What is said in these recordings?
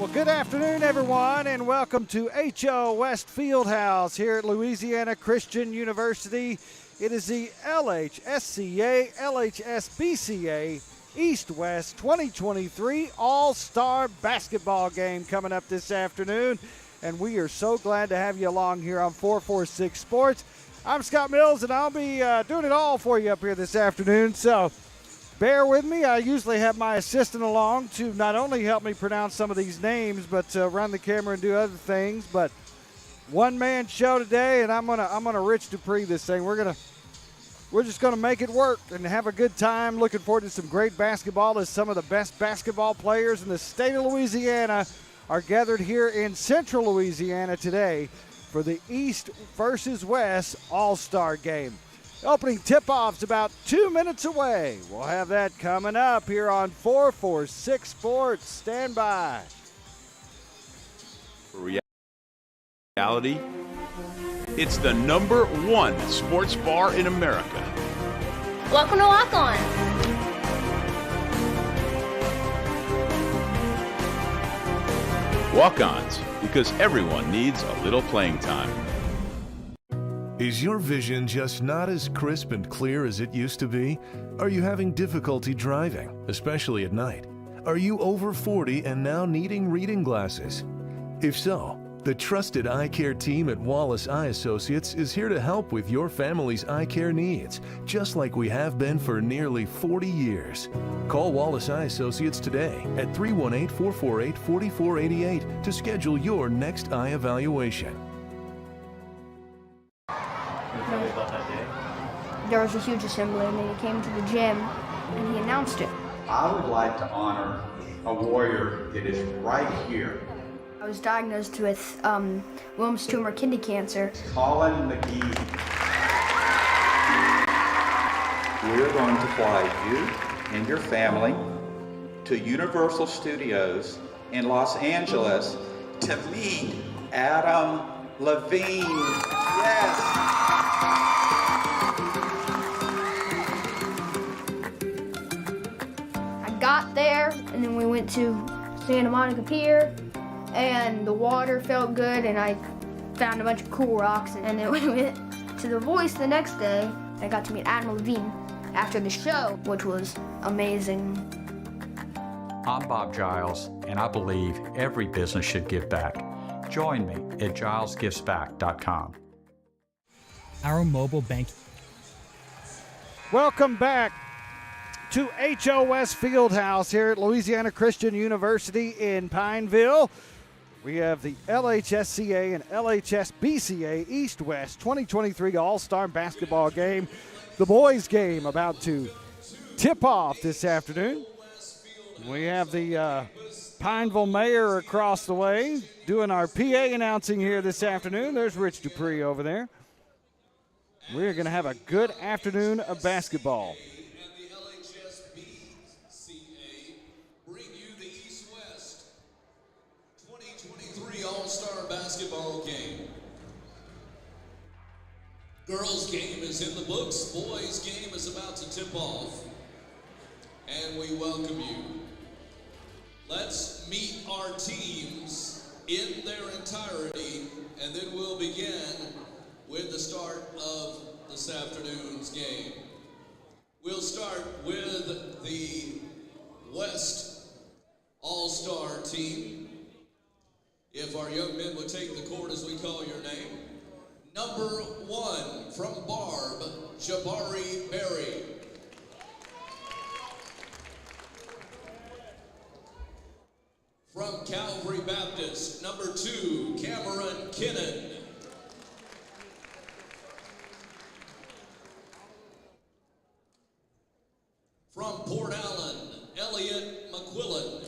Well, good afternoon, everyone, and welcome to H.O. West Fieldhouse here at Louisiana Christian University. It is the LHSCA, LHSBCA East-West 2023 All-Star Basketball game coming up this afternoon, and we are so glad to have you along here on 446 Sports. I'm Scott Mills, and I'll be doing it all for you up here this afternoon, so bear with me. I usually have my assistant along to not only help me pronounce some of these names, but run the camera and do other things. But one-man show today, and I'm gonna Rich Dupree this thing. We're just gonna make it work and have a good time. Looking forward to some great basketball as some of the best basketball players in the state of Louisiana are gathered here in Central Louisiana today for the East versus West All-Star game. Opening tip-off's about 2 minutes away. We'll have that coming up here on 446 Sports. Stand by. Reality, it's the #1 sports bar in America. Welcome to Lock On. Walk-ons, because everyone needs a little playing time. Is your vision just not as crisp and clear as it used to be? Are you having difficulty driving, especially at night? Are you over 40 and now needing reading glasses? If so, the trusted eye care team at Wallace Eye Associates is here to help with your family's eye care needs, just like we have been for nearly 40 years. Call Wallace Eye Associates today at 318-448-4488 to schedule your next eye evaluation. There was a huge assembly, and then he came to the gym and he announced it. I would like to honor a warrior that is right here. I was diagnosed with Wilms tumor kidney cancer. Colin McGee. We're going to fly you and your family to Universal Studios in Los Angeles to meet Adam Levine. Yes. Got there, and then we went to Santa Monica Pier, and the water felt good, and I found a bunch of cool rocks, and then we went to The Voice the next day. I got to meet Adam Levine after the show, which was amazing. I'm Bob Giles, and I believe every business should give back. Join me at gilesgivesback.com. Our mobile bank. Welcome back to HOS Fieldhouse here at Louisiana Christian University in Pineville. We have the LHSCA and LHSBCA East-West 2023 All-Star Basketball game. The boys' game about to tip off this afternoon. We have the Pineville mayor across the way doing our PA announcing here this afternoon. There's Rich Dupree over there. We're going to have a good afternoon of basketball. All-Star basketball game. Girls' game is in the books. Boys' game is about to tip off. And we welcome you. Let's meet our teams in their entirety, and then we'll begin with the start of this afternoon's game. We'll start with the West All-Star team. If our young men would take the court as we call your name. Number 1 from Barb, Jabari Berry. From Calvary Baptist, number 2, Cameron Kinnan. From Port Allen, Elliot McQuillan.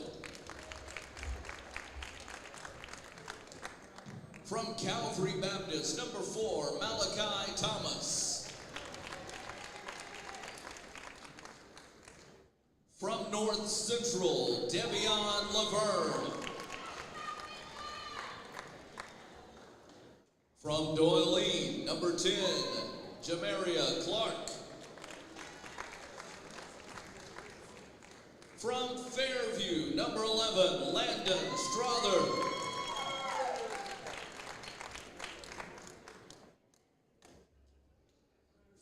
From Calvary Baptist, number 4, Malachi Thomas. From North Central, Devion Laverne. From Doylean, number 10, Jamaria Clark. From Fairview, number 11, Landon Strother.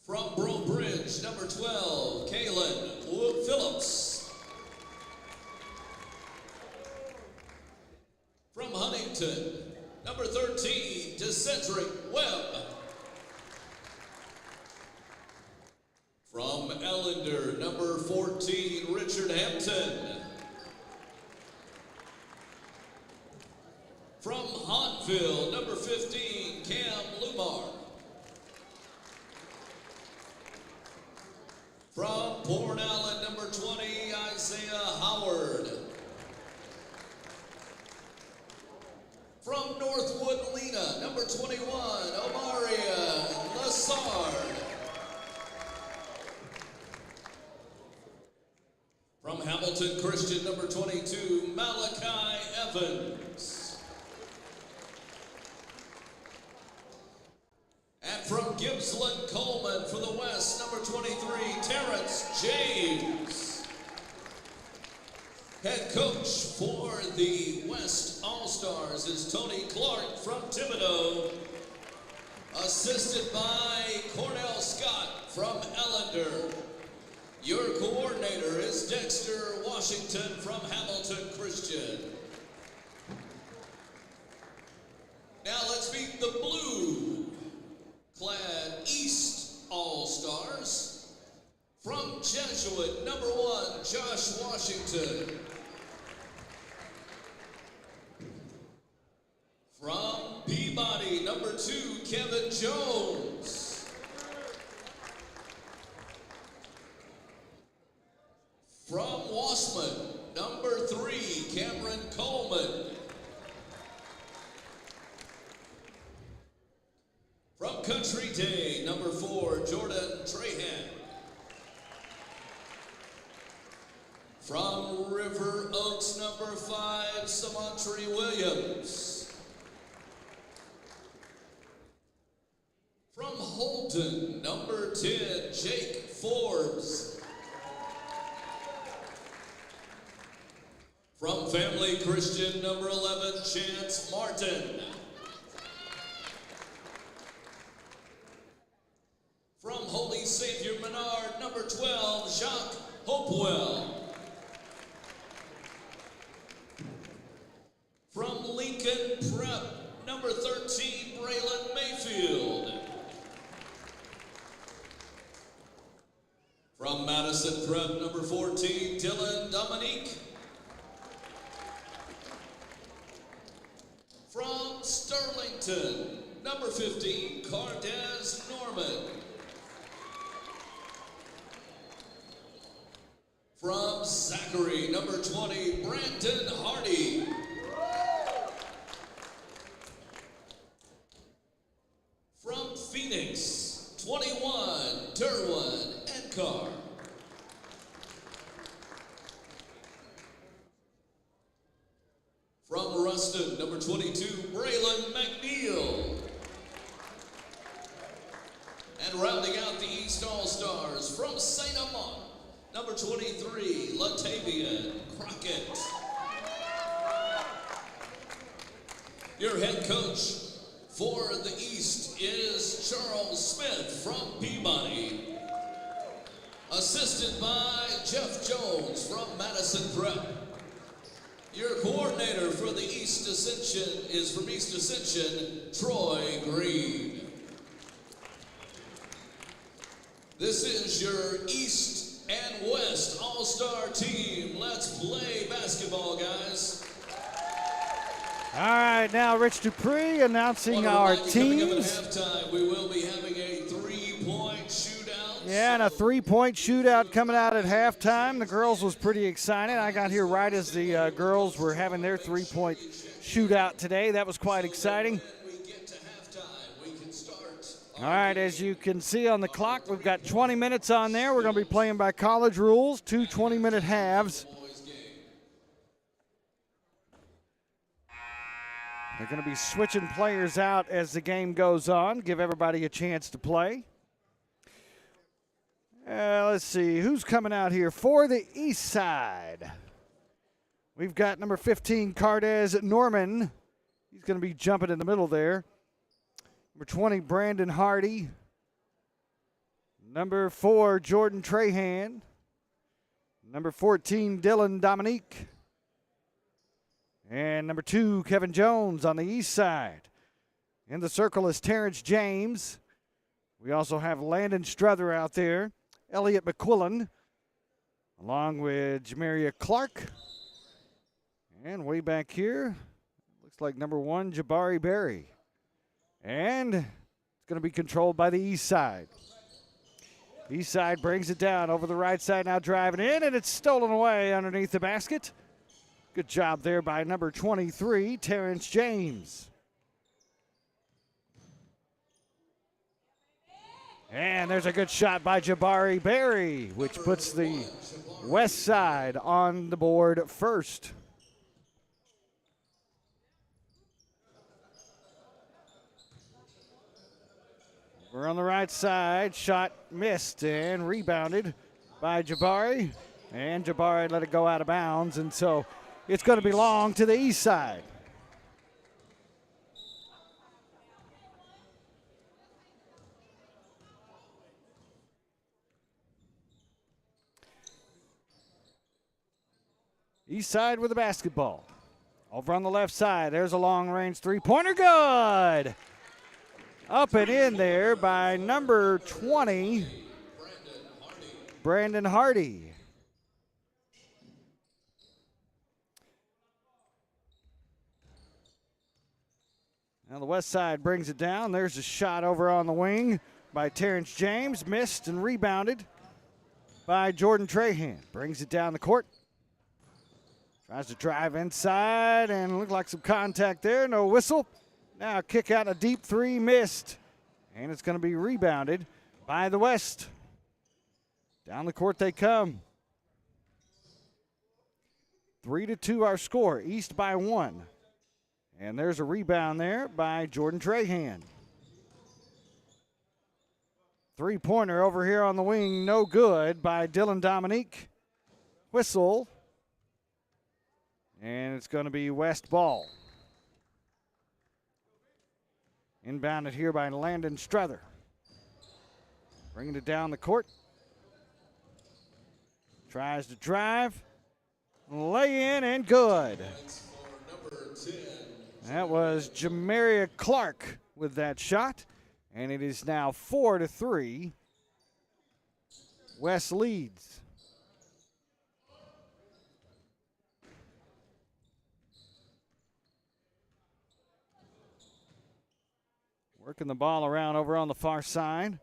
From Bro Bridge, number 12, Kaylin Phillips. From Huntington, number 13, DeCedric Webb. From Ellender, number 14, Richard Hampton. From Hahnville, number 15, Cam Lumar. From Port Allen, number 20, Isaiah Howard. From Northwood Lena, number 21, Omaria Lassard. From Hamilton Christian, number 22, Malachi Evans. And from Gippsland Coleman for the West, number 23, Terrence James. Head coach for the West All-Stars is Tony Clark from Thibodaux, assisted by Cornell Scott from Ellender. Your coordinator is Dexter Washington from Hamilton Christian. Now let's meet the blue-clad East All-Stars. From Jesuit, number 1, Josh Washington. From Peabody, number 2, Kevin Jones. From Wassman, number 3, Cameron Coleman. From Country Day, number 4, Jordan Trahan. From River Oaks, number 5, Samantri Williams. From Holton, number 10, Jake Forbes. From Family Christian, number 11, Chance Martin. From Holy Savior Menard, number 12, Jacques Hopewell. From Lincoln Prep, number 13, Braylon Mayfield. From Madison Prep, number 14, Dylan Dominique. From Sterlington, number 15, Cardez Norman. From Zachary, number 20, Brandon Hardy. From Phoenix, 21, Derwin Enkar. From Ruston, number 22, Braylon McNeil. And rounding out the East All-Stars, from St. Amant, number 23, Latavian Crockett. Your head coach for the East is Charles Smith from Peabody, assisted by Jeff Jones from Madison Prep. Your coordinator for the East Ascension is from East Ascension, Troy Green. This is your East and West All-Star team. Let's play basketball, guys. All right, now Rich Dupree announcing our teams. Coming up at halftime, we will be having a three-point shootout. Yeah, and a three-point shootout coming out at halftime. The girls was pretty excited. I got here right as the girls were having their three-point shootout today. That was quite exciting. All right, as you can see on the clock, we've got 20 minutes on there. We're going to be playing by college rules, 2 20-minute halves. They're going to be switching players out as the game goes on, give everybody a chance to play. Let's see, who's coming out here for the east side? We've got number 15, Cardez Norman. He's going to be jumping in the middle there. Number 20, Brandon Hardy. Number 4, Jordan Trahan. Number 14, Dylan Dominique. And number 2, Kevin Jones on the east side. In the circle is Terrence James. We also have Landon Struther out there. Elliot McQuillan, along with Jamaria Clark. And way back here, looks like number 1, Jabari Berry. And it's going to be controlled by the east side. East side brings it down over the right side, now driving in, and it's stolen away underneath the basket. Good job there by number 23, Terrence James. And there's a good shot by Jabari Berry, which puts the west side on the board first. We're on the right side, shot missed and rebounded by Jabari. And Jabari let it go out of bounds, and so it's going to belong to the east side. East side with the basketball. Over on the left side, there's a long-range three-pointer. Good! Up and in there by number 20, Brandon Hardy. Now the west side brings it down. There's a shot over on the wing by Terrence James. Missed and rebounded by Jordan Trahan. Brings it down the court. Tries to drive inside and looked like some contact there. No whistle. Now kick out a deep three, missed. And it's going to be rebounded by the West. Down the court they come. 3-2 our score. East by 1. And there's a rebound there by Jordan Trahan. Three-pointer over here on the wing, no good by Dylan Dominique. Whistle. And it's going to be West ball. Inbounded here by Landon Struther. Bringing it down the court. Tries to drive. Lay in and good. That was Jamaria Clark with that shot. And it is now 4-3. West leads. Working the ball around over on the far side.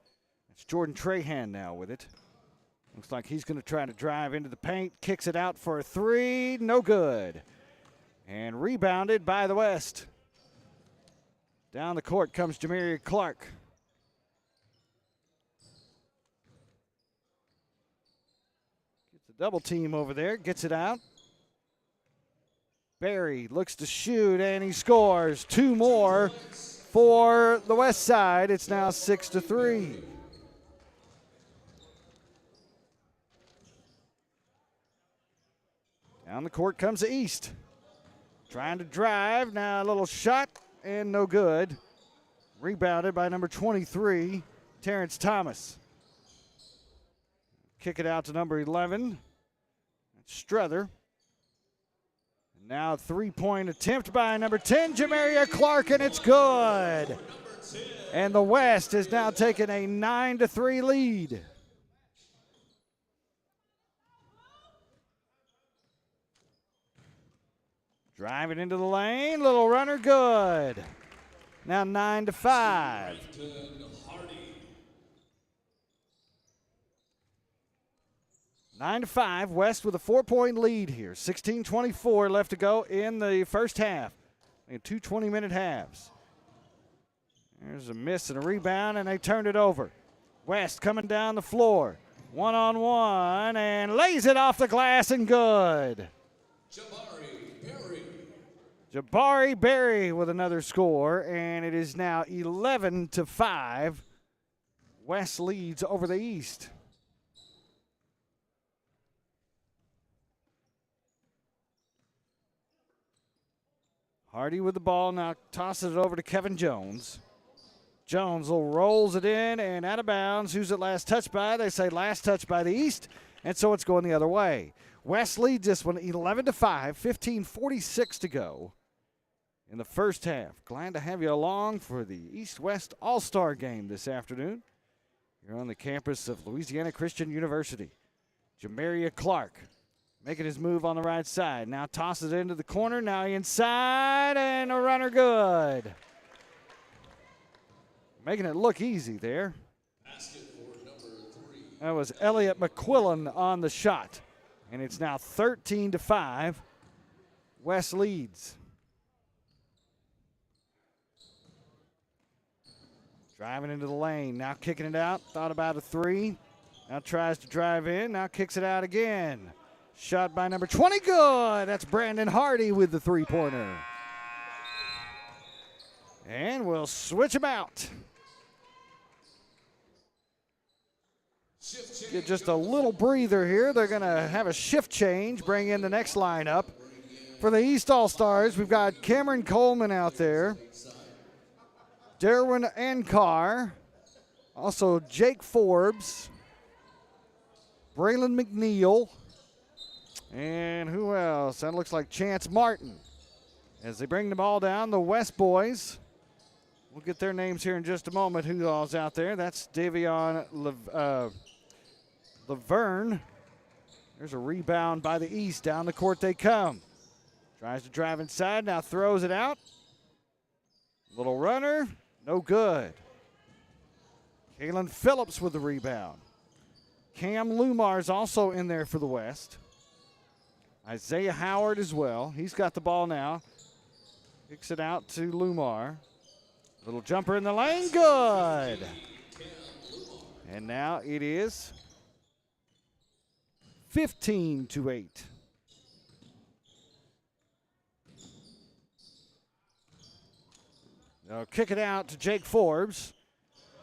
It's Jordan Trahan now with it. Looks like he's going to try to drive into the paint. Kicks it out for a three. No good. And rebounded by the West. Down the court comes Jamaria Clark. Gets a double team over there. Gets it out. Berry looks to shoot, and he scores. Two more for the West side. It's now 6-3. Down the court comes the East. Trying to drive. Now a little shot, and no good. Rebounded by number 23, Terrence Thomas. Kick it out to number 11. That's Struther. Now a three-point attempt by number 10, Jamaria Clark, and it's good. And the West has now taken a 9-3 lead. Driving into the lane, little runner, good. Now 9-5. 9-5, West with a 4-point lead here. 16:24 left to go in the first half. And 2 20-minute halves. There's a miss and a rebound, and they turned it over. West coming down the floor. One-on-one, and lays it off the glass, and good. Jabari Berry with another score, and it is now 11-5. West leads over the East. Hardy with the ball, now tosses it over to Kevin Jones. Jones rolls it in and out of bounds. Who's it last touched by? They say last touched by the East, and so it's going the other way. West leads this one 11-5, 15:46 to go in the first half. Glad to have you along for the East-West All-Star game this afternoon. You're on the campus of Louisiana Christian University. Jamaria Clark making his move on the right side. Now tosses it into the corner. Now inside, and a runner good. Making it look easy there. That was Elliott McQuillan on the shot. And it's now 13-5. West leads. Driving into the lane. Now kicking it out. Thought about a three. Now tries to drive in. Now kicks it out again. Shot by number 20. Good. That's Brandon Hardy with the three-pointer. And we'll switch him out. Get just a little breather here. They're going to have a shift change, bring in the next lineup. For the East All-Stars, we've got Cameron Coleman out there, Derwin Ankar, also Jake Forbes, Braylon McNeil, and who else? That looks like Chance Martin. As they bring the ball down, the West boys, we'll get their names here in just a moment. Who all's out there? That's Davion Laverne. There's a rebound by the East. Down the court they come. Tries to drive inside, now throws it out. Little runner, no good. Kalen Phillips with the rebound. Cam Lumar's also in there for the West. Isaiah Howard as well. He's got the ball now. Kicks it out to Lumar. Little jumper in the lane, good. And now it is 15-8. They'll kick it out to Jake Forbes.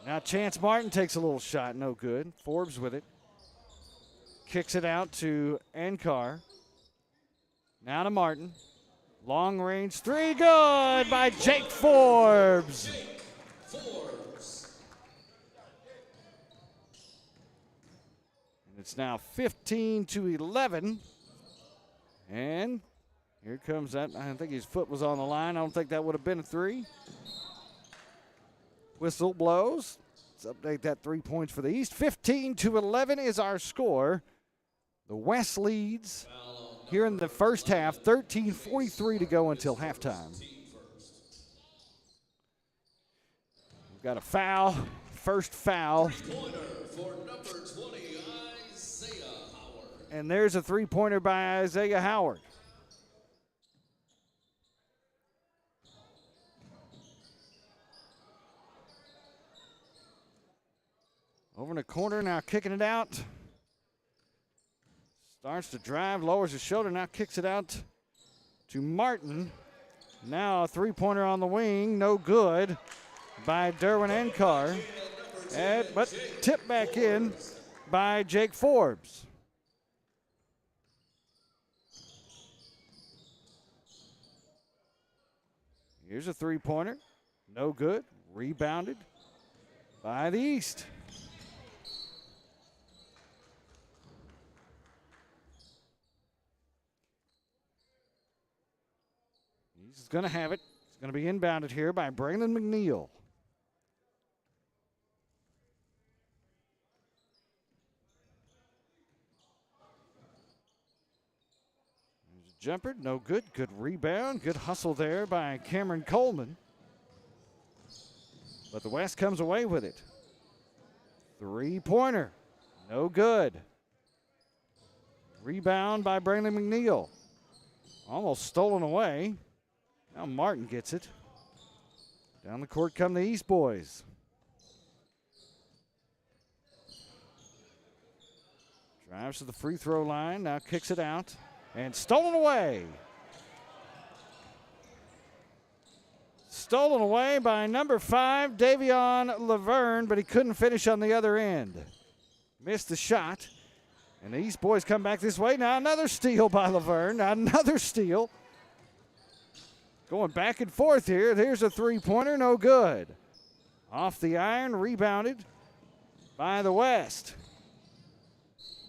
Now Chance Martin takes a little shot, no good. Forbes with it. Kicks it out to Ankar. Now to Martin. Long range three, good by Jake Forbes. And it's now 15-11. And here comes that. I think his foot was on the line. I don't think that would have been a three. Whistle blows. Let's update that 3 points for the East. 15-11 is our score. The West leads here in the first half. 13:43 to go until halftime. We've got a foul. First foul. And there's a three-pointer by Isaiah Howard. Over in the corner, now kicking it out. Starts to drive, lowers his shoulder, now kicks it out to Martin. Now a three-pointer on the wing, no good by Derwin Ankar. But tipped back in by Jake Forbes. Here's a three-pointer, no good, rebounded by the East. He's going to have it. It's going to be inbounded here by Braylon McNeil. There's a jumper, no good. Good rebound. Good hustle there by Cameron Coleman. But the West comes away with it. Three-pointer, no good. Rebound by Braylon McNeil. Almost stolen away. Now Martin gets it. Down the court come the East boys. Drives to the free throw line, now kicks it out, and stolen away. Stolen away by number 5, Davion Laverne, but he couldn't finish on the other end. Missed the shot, and the East boys come back this way. Now another steal by Laverne, another steal. Going back and forth here. There's a three-pointer, no good. Off the iron, rebounded by the West.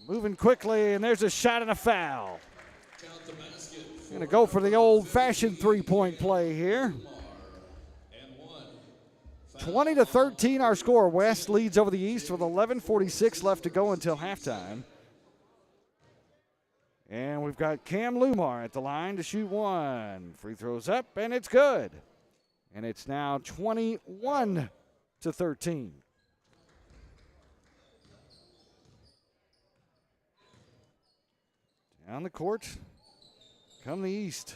Moving quickly, and there's a shot and a foul. Going to go for the old-fashioned three-point play here. 20-13 our score. West leads over the East with 11:46 left to go until halftime. And we've got Cam Lumar at the line to shoot one. Free throws up, and it's good. And it's now 21-13. Down the court, come the East.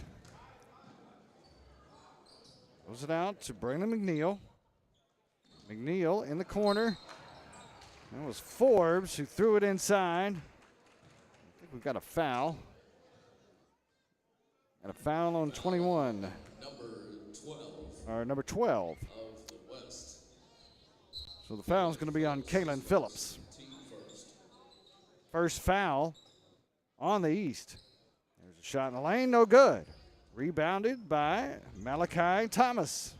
Goes it out to Braylon McNeil. McNeil in the corner. That was Forbes who threw it inside. I think we've got a foul. Got a foul on 21. Number 12. So the foul is going to be on Kalen Phillips. First foul on the East. There's a shot in the lane, no good. Rebounded by Malachi Thomas.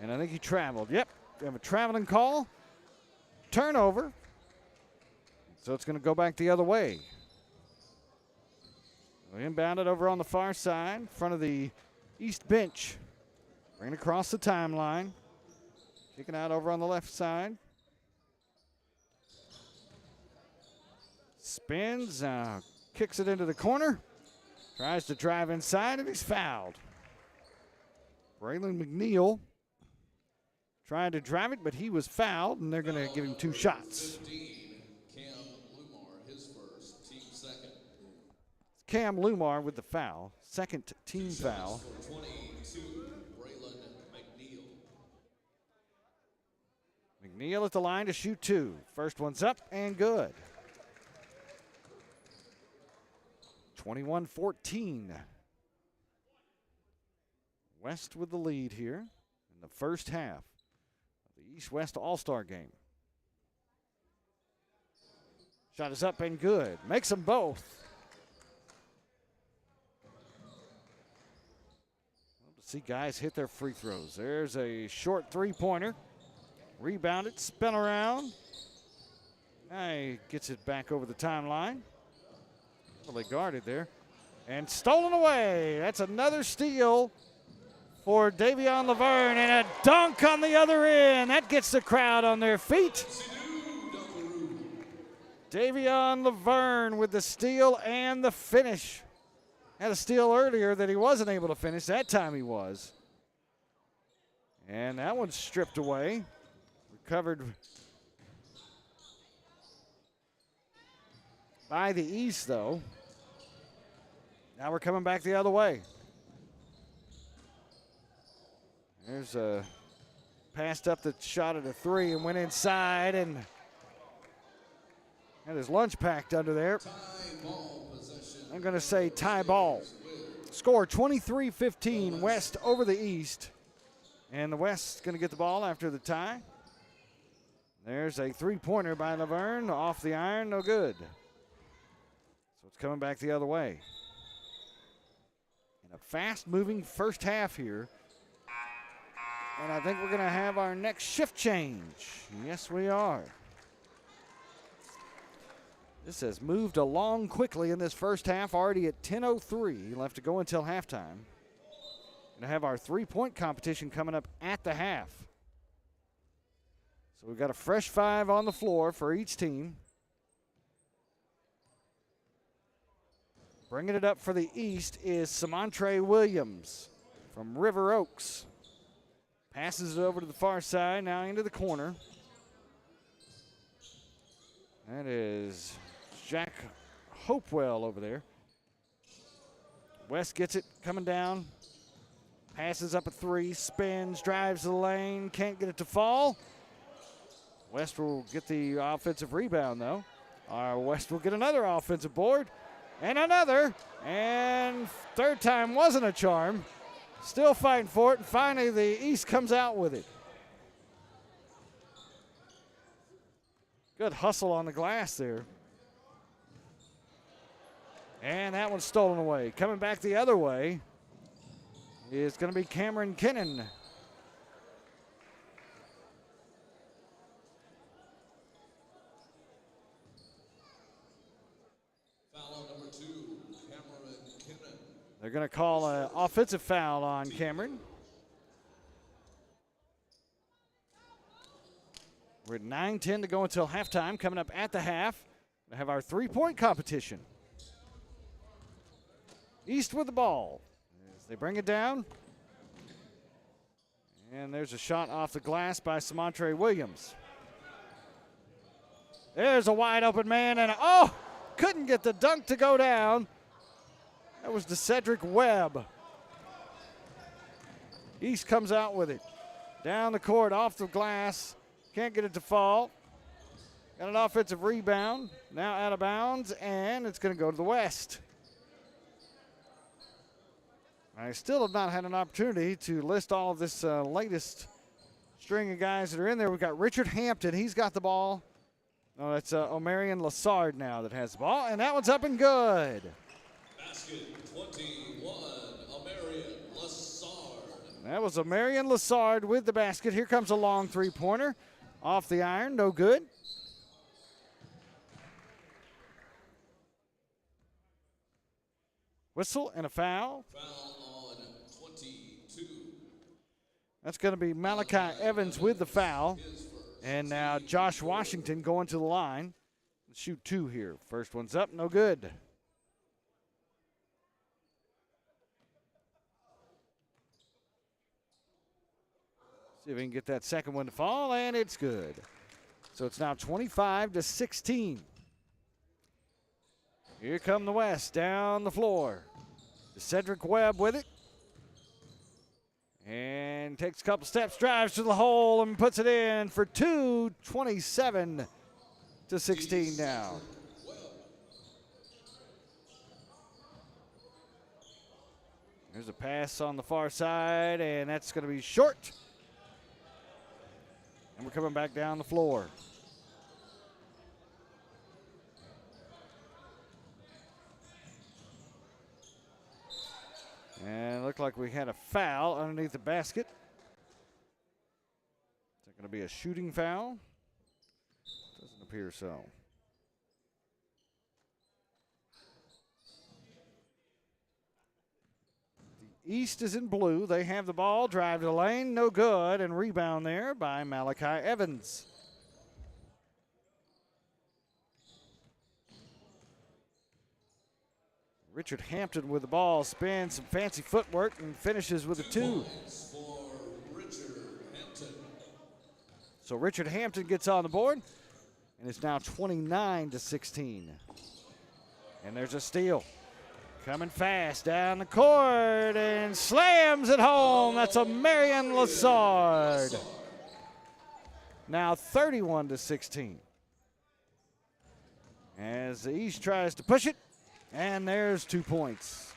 And I think he traveled. Yep, we have a traveling call. Turnover. So it's going to go back the other way. We inbounded over on the far side, in front of the East bench. Bring it across the timeline. Kicking out over on the left side. Spins, kicks it into the corner. Tries to drive inside, and he's fouled. Braylon McNeil tried to drive it, but he was fouled, and they're going to give him two shots. 15, Cam Lumar, his first, team second. Cam Lumar with the foul, second team foul. For 22, Braylon McNeil. McNeil at the line to shoot two. First one's up and good. 21-14. West with the lead here in the first half of the East-West All-Star game. Shot is up and good. Makes them both. Love to see guys hit their free throws. There's a short three-pointer. Rebounded, spin around. Now he gets it back over the timeline. Well, they guarded there. And stolen away. That's another steal for Davion Laverne, and a dunk on the other end. That gets the crowd on their feet. Davion Laverne with the steal and the finish. Had a steal earlier that he wasn't able to finish. That time he was. And that one's stripped away. Recovered by the East, though. Now we're coming back the other way. There's a passed up the shot at a three and went inside and had his lunch packed under there. I'm going to say tie ball. Score 23-15, West over the East. And the West's going to get the ball after the tie. There's a three-pointer by Laverne off the iron, no good. So it's coming back the other way. And a fast-moving first half here. And I think we're going to have our next shift change. Yes, we are. This has moved along quickly in this first half, already at 10:03 left to go until halftime. Going to have our three-point competition coming up at the half. So we've got a fresh five on the floor for each team. Bringing it up for the East is Samontre Williams from River Oaks. Passes it over to the far side, now into the corner. That is Jack Hopewell over there. West gets it coming down. Passes up a three, spins, drives the lane, can't get it to fall. West will get the offensive rebound, though. West will get another offensive board. And another, and third time wasn't a charm. Still fighting for it, and finally the East comes out with it. Good hustle on the glass there. And that one's stolen away. Coming back the other way is going to be Cameron Kinnon. Foul on number 2, Cameron Kinnon. They're going to call an offensive foul on Cameron. We're at 9:10 to go until halftime. Coming up at the half, we have our three-point competition. East with the ball as they bring it down. And there's a shot off the glass by Samontre Williams. There's a wide open man, and couldn't get the dunk to go down. That was to Cedric Webb. East comes out with it. Down the court, off the glass. Can't get it to fall. Got an offensive rebound. Now out of bounds, and it's going to go to the West. I still have not had an opportunity to list all of this latest string of guys that are in there. We've got Richard Hampton. He's got the ball. No, that's Omarion Lassard now that has the ball, and that one's up and good. Basket 21, Omarion Lassard. That was Omarion Lassard with the basket. Here comes a long three-pointer. Off the iron, no good. Whistle and a foul. Foul on 22. That's going to be Malachi Evans with the foul. And now Josh Washington going to the line. Shoot 2 here. First one's up, no good. See if we can get that second one to fall, and it's good. So it's now 25-16. Here come the West down the floor. Cedric Webb with it. And takes a couple steps, drives to the hole, and puts it in for 2, 27-16 now. There's a pass on the far side, and that's going to be short. And we're coming back down the floor. And it looked like we had a foul underneath the basket. Is that going to be a shooting foul? Doesn't appear so. The East is in blue. They have the ball, drive to the lane, no good, and rebound there by Malachi Evans. Richard Hampton with the ball, spins some fancy footwork and finishes with a 2. For Richard Hampton. So Richard Hampton gets on the board, and it's now 29-16. And there's a steal. Coming fast down the court and slams it home. That's a Marion Lassard. Now 31-16. As the East tries to push it, and there's 2 points.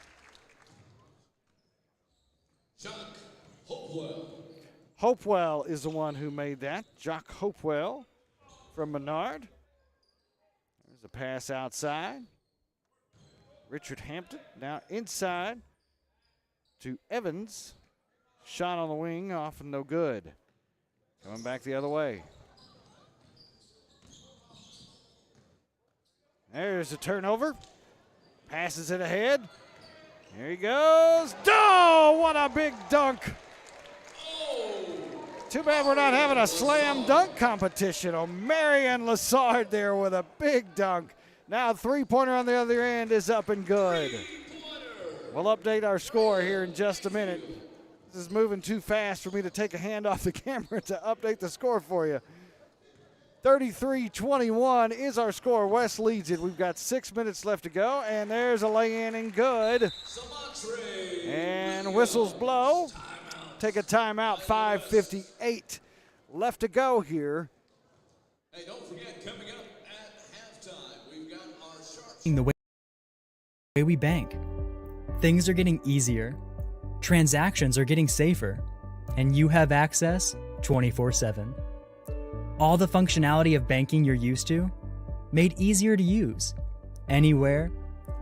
Jock Hopewell. Hopewell is the one who made that. Jock Hopewell from Menard. There's a pass outside. Richard Hampton now inside to Evans. Shot on the wing, off and no good. Coming back the other way. There's a turnover. Passes it ahead. Here he goes. Oh, what a big dunk. Too bad we're not having a slam dunk competition. Omarion Lassard there with a big dunk. Now three-pointer on the other end is up and good. We'll update our score here in just a minute. This is moving too fast for me to take a hand off the camera to update the score for you. 33-21 is our score. West leads it. We've got 6 minutes left to go, and there's a lay-in and good. And whistles blow. Take a timeout, 5:58 left to go here. Hey, don't forget, coming up at halftime, we've got our Sharks. The way we bank. Things are getting easier. Transactions are getting safer. And you have access 24/7. All the functionality of banking you're used to, made easier to use. Anywhere,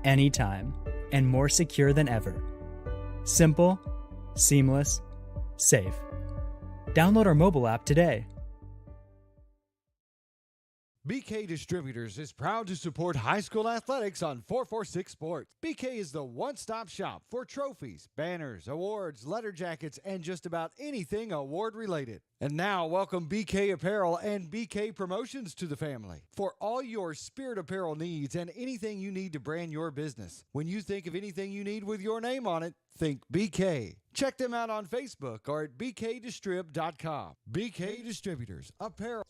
anytime, and more secure than ever. Simple, seamless, safe. Download our mobile app today. BK Distributors is proud to support high school athletics on 446 Sports. BK is the one-stop shop for trophies, banners, awards, letter jackets, and just about anything award-related. And now, welcome BK Apparel and BK Promotions to the family for all your spirit apparel needs and anything you need to brand your business. When you think of anything you need with your name on it, think BK. Check them out on Facebook or at bkdistrib.com. BK Distributors, apparel.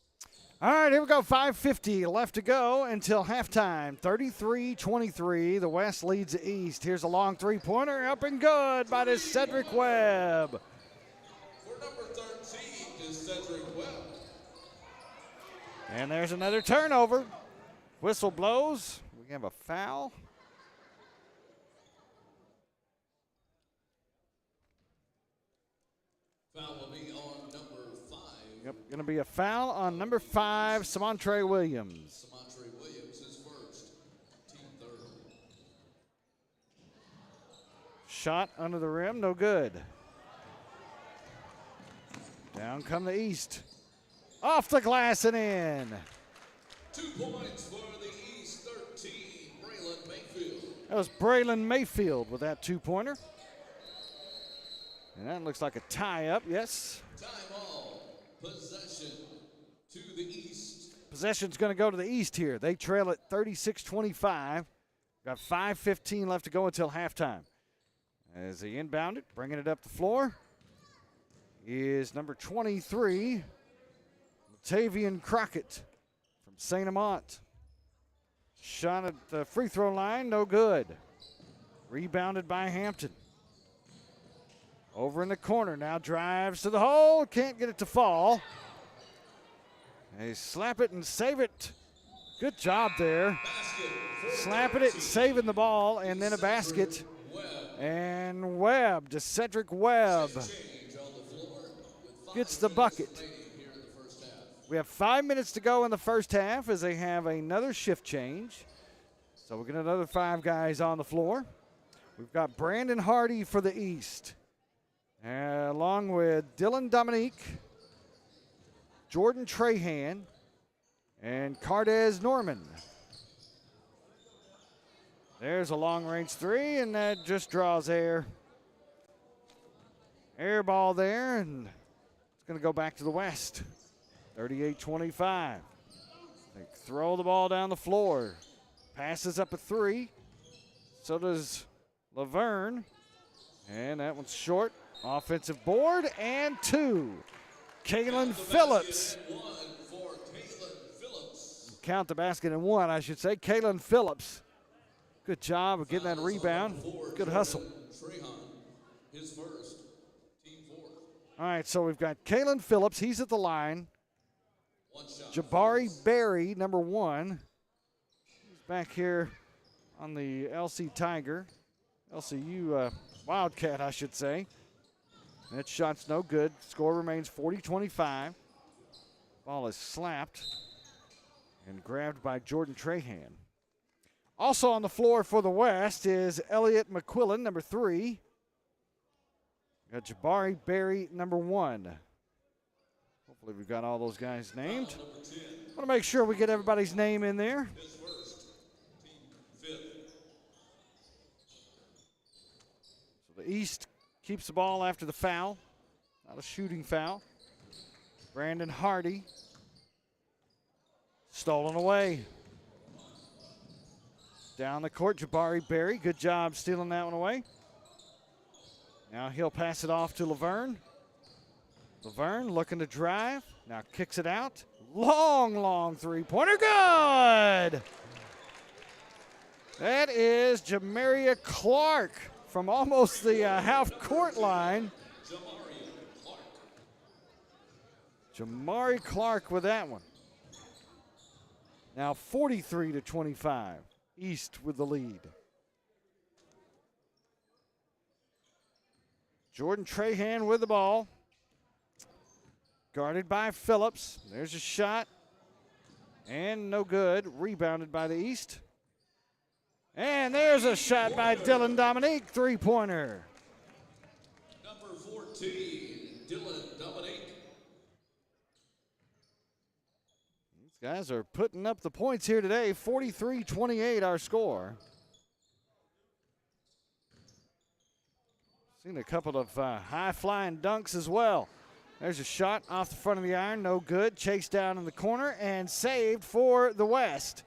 All right, here we go. 5:50 left to go until halftime. 33-23. The West leads the East. Here's a long three-pointer. Up and good by this Cedric Webb. For number 13 is Cedric Webb. And there's another turnover. Whistle blows. We have a foul. Foul will be on number 5. Yep, going to be a foul on number 5, Samontre Williams. Samontre Williams is first, team third. Shot under the rim, no good. Down come the East. Off the glass and in. 2 points for the East, 13, Braylon Mayfield. That was Braylon Mayfield with that two-pointer. And that looks like a tie-up, yes. Time all, possession to the East. Possession's going to go to the East here. They trail at 36-25. Got 5:15 left to go until halftime. As he inbounded, bringing it up the floor, is number 23, Latavian Crockett from St. Amant. Shot at the free throw line, no good. Rebounded by Hampton. Over in the corner, now drives to the hole, can't get it to fall. They slap it and save it. Good job there. Slapping it, saving the ball, and then a basket. And Webb, to Cedric Webb, gets the bucket. We have 5 minutes to go in the first half as they have another shift change. So we're getting another 5 guys on the floor. We've got Brandon Hardy for the East, along with Dylan Dominique, Jordan Trahan, and Cardez Norman. There's a long-range three, and that just draws air. Air ball there, and it's going to go back to the West. 38-25. They throw the ball down the floor. Passes up a three. So does Laverne. And that one's short. Offensive board and 2. Kaylin Phillips. Count the basket and 1, I should say. Kaylin Phillips. Good job of getting that rebound. Good hustle. His first, team fourth. All right, so we've got Kaylin Phillips. He's at the line. Jabari Berry, number 1. He's back here on the LC Tiger. LCU Wildcat, I should say. That shot's no good. Score remains 40-25. Ball is slapped and grabbed by Jordan Trahan. Also on the floor for the West is Elliot McQuillan, number 3. Got Jabari Berry, number 1. Hopefully we've got all those guys named. Want to make sure we get everybody's name in there. His first, team fifth. So the East keeps the ball after the foul. Not a shooting foul. Brandon Hardy. Stolen away. Down the court, Jabari Berry. Good job stealing that one away. Now he'll pass it off to Laverne. Laverne looking to drive. Now kicks it out. Long three-pointer. Good! That is Jamaria Clark from almost the half-court line. Jamari Clark with that one. Now 43-25. East with the lead. Jordan Trahan with the ball. Guarded by Phillips. There's a shot. And no good. Rebounded by the East. And there's a shot by Dylan Dominique. Three-pointer. Number 13, Dylan Dominique. These guys are putting up the points here today. 43-28 our score. Seen a couple of high-flying dunks as well. There's a shot off the front of the iron, no good. Chased down in the corner and saved for the West.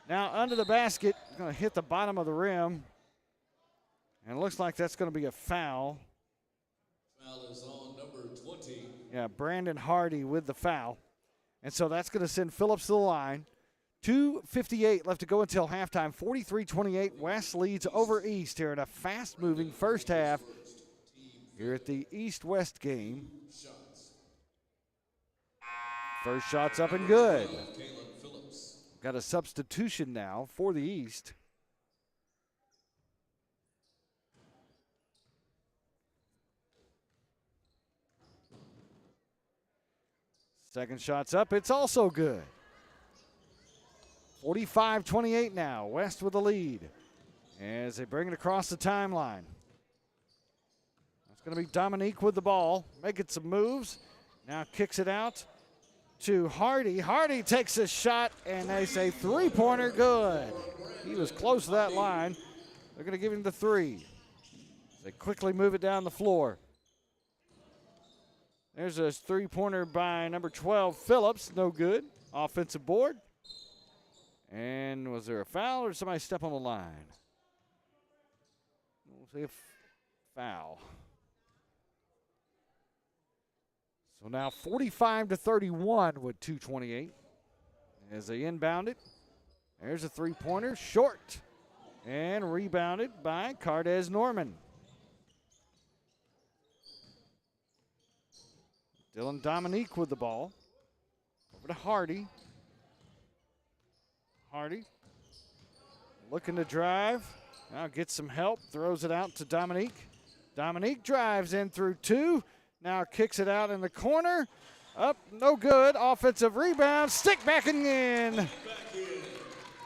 Now under the basket, going to hit the bottom of the rim. And it looks like that's going to be a foul. Foul is on number 20. Yeah, Brandon Hardy with the foul. And so that's going to send Phillips to the line. 2:58 left to go until halftime. 43-28, West leads over East here in a fast-moving first half here at the East-West game. First shot's up and good. Got a substitution now for the East. Second shot's up, it's also good. 45-28 now, West with the lead as they bring it across the timeline. That's going to be Dominique with the ball, making some moves. Now kicks it out to Hardy. Hardy takes a shot, and they say three-pointer good. He was close to that line. They're going to give him the three. They quickly move it down the floor. There's a three-pointer by number 12, Phillips. No good. Offensive board. And was there a foul or did somebody step on the line? We'll see a foul. So now 45-31 with 2:28 as they inbound it. There's a three-pointer, short, and rebounded by Cardez Norman. Dylan Dominique with the ball. Over to Hardy. Hardy looking to drive. Now gets some help. Throws it out to Dominique. Dominique drives in through two. Now kicks it out in the corner. Up, no good. Offensive rebound. Stick back in.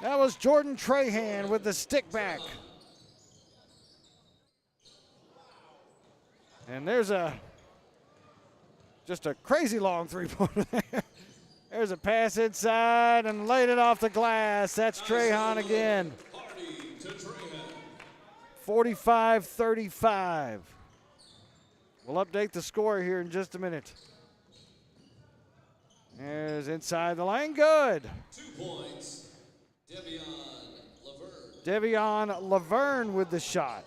That was Jordan Trahan with the stick back. And there's just a crazy long three-pointer there. There's a pass inside and laid it off the glass. That's Trahan again. 45-35. We'll update the score here in just a minute. There's inside the lane. Good. 2 points. Devion Laverne with the shot.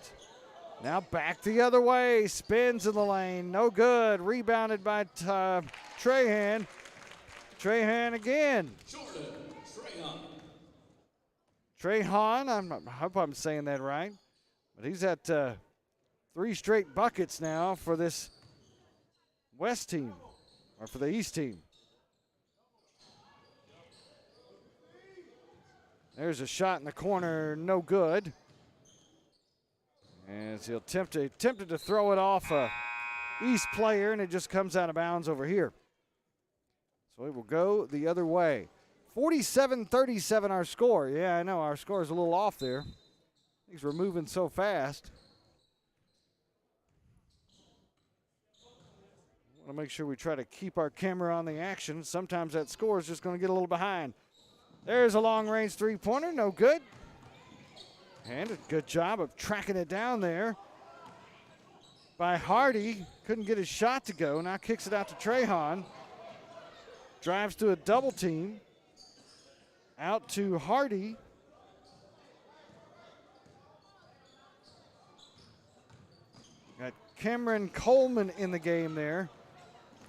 Now back the other way. Spins in the lane. No good. Rebounded by Trahan. Trahan again. Trahan, I hope I'm saying that right. But he's at 3 straight buckets now for this West team, or for the East team. There's a shot in the corner, no good. As he'll attempted to throw it off a East player, and it just comes out of bounds over here. So it will go the other way. 47-37 our score. Yeah, I know our score is a little off there. Things were moving so fast. I want to make sure we try to keep our camera on the action. Sometimes that score is just going to get a little behind. There's a long-range three-pointer, no good. And a good job of tracking it down there by Hardy. Couldn't get his shot to go. Now kicks it out to Trahan. Drives to a double team. Out to Hardy. Got Cameron Coleman in the game there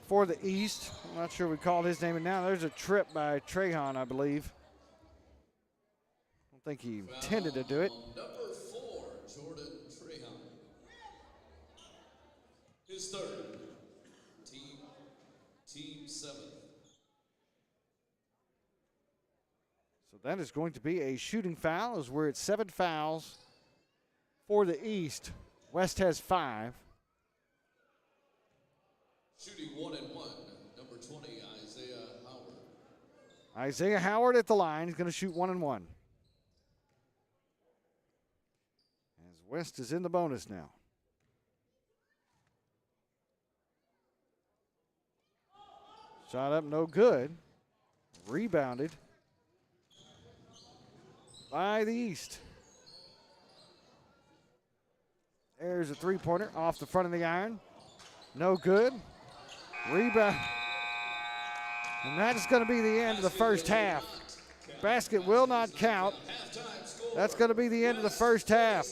for the East. I'm not sure we called his name. And now there's a trip by Trahan, I believe. I don't think he intended to do it. Number 4, Jordan Trahan. His third. Team 7. So that is going to be a shooting foul as we're at 7 fouls for the East. West has 5. Shooting 1 and 1. Number 20, Isaiah Howard. Isaiah Howard at the line. He's going to shoot 1 and 1. As West is in the bonus now. Shot up, no good. Rebounded by the East. There's a three-pointer off the front of the iron. No good. Rebound. And that is going to be the end of the first half. Basket will not count. That's going to be the end of the first half.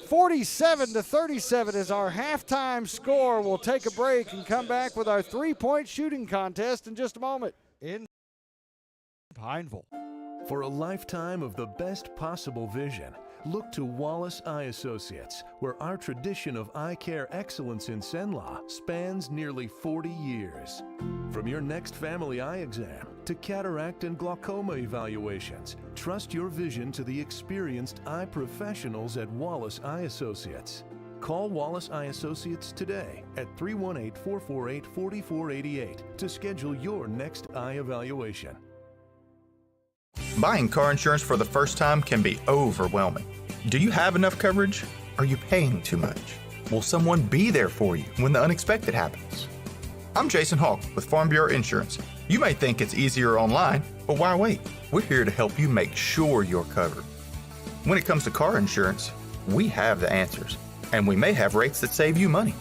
47-37 is our halftime score. We'll take a break and come back with our three-point shooting contest in just a moment. In Pineville. For a lifetime of the best possible vision, look to Wallace Eye Associates, where our tradition of eye care excellence in Cenla spans nearly 40 years. From your next family eye exam to cataract and glaucoma evaluations, trust your vision to the experienced eye professionals at Wallace Eye Associates. Call Wallace Eye Associates today at 318-448-4488 to schedule your next eye evaluation. Buying car insurance for the first time can be overwhelming. Do you have enough coverage? Are you paying too much? Will someone be there for you when the unexpected happens? I'm Jason Hawk with Farm Bureau Insurance. You may think it's easier online, but why wait? We're here to help you make sure you're covered. When it comes to car insurance, we have the answers, and we may have rates that save you money.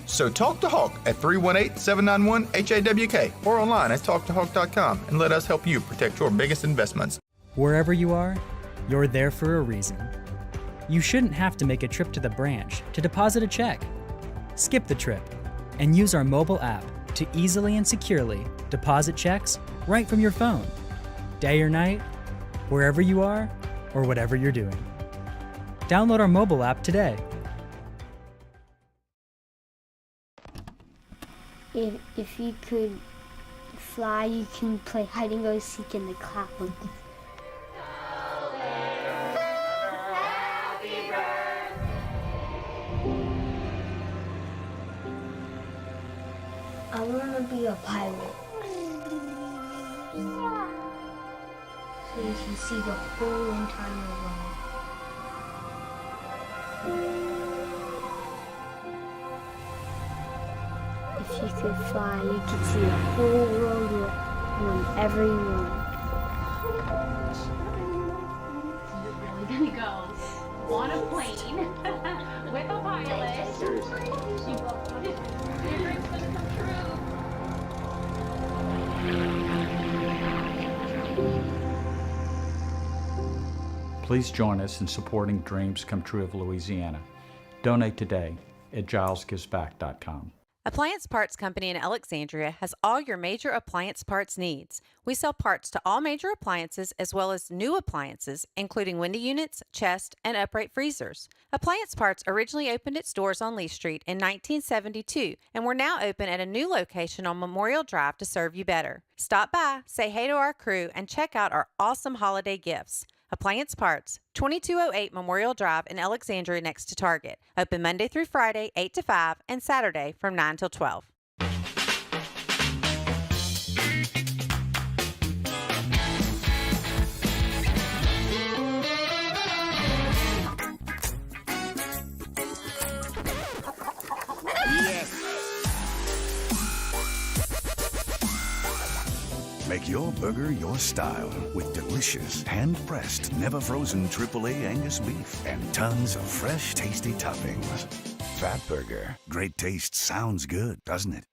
So talk to Hawk at 318-791-HAWK or online at talktohawk.com and let us help you protect your biggest investments. Wherever you are, you're there for a reason. You shouldn't have to make a trip to the branch to deposit a check. Skip the trip and use our mobile app to easily and securely deposit checks right from your phone, day or night, wherever you are or whatever you're doing. Download our mobile app today. If you could fly, you can play hide and go seek in the clouds. I want to be a pilot. So you can see the whole entire world. If you could fly, you could see the whole world whenever you want. You're really gonna go on a plane with a pilot. Seriously. Your dream's gonna come true. Please join us in supporting Dreams Come True of Louisiana. Donate today at gilesgivesback.com. Appliance Parts Company in Alexandria has all your major appliance parts needs. We sell parts to all major appliances as well as new appliances, including window units, chest, and upright freezers. Appliance Parts originally opened its doors on Lee Street in 1972, and we're now open at a new location on Memorial Drive to serve you better. Stop by, say hey to our crew, and check out our awesome holiday gifts. Appliance Parts, 2208 Memorial Drive in Alexandria next to Target. Open Monday through Friday, 8 to 5, and Saturday from 9 till 12. Make your burger your style with delicious, hand-pressed, never-frozen AAA Angus beef and tons of fresh, tasty toppings. Fat Burger. Great taste sounds good, doesn't it?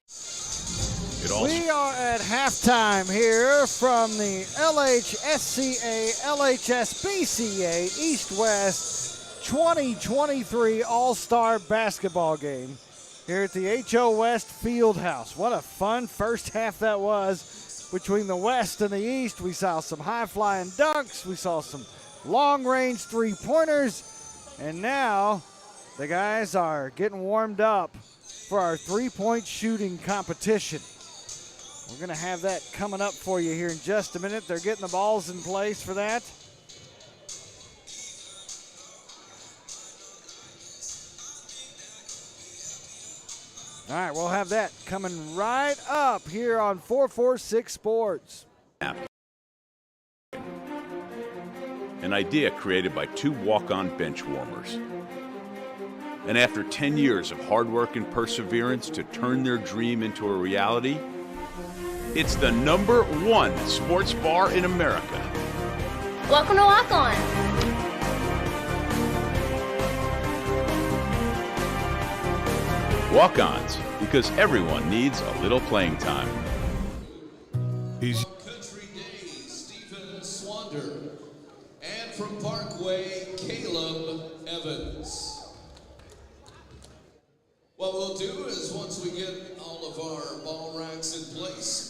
We are at halftime here from the LHSCA, LHSBCA East-West 2023 All-Star Basketball Game here at the HO West Fieldhouse. What a fun first half that was. Between the West and the East, we saw some high-flying dunks. We saw some long-range three-pointers. And now the guys are getting warmed up for our three-point shooting competition. We're going to have that coming up for you here in just a minute. They're getting the balls in place for that. All right, we'll have that coming right up here on 446 Sports. An idea created by two walk-on bench warmers. And after 10 years of hard work and perseverance to turn their dream into a reality, It's the #1 sports bar in America. Welcome to Walk On. Walk-ons, because everyone needs a little playing time. Country Days, Stephen Swander. And from Parkway, Caleb Evans. What we'll do is once we get all of our ball racks in place,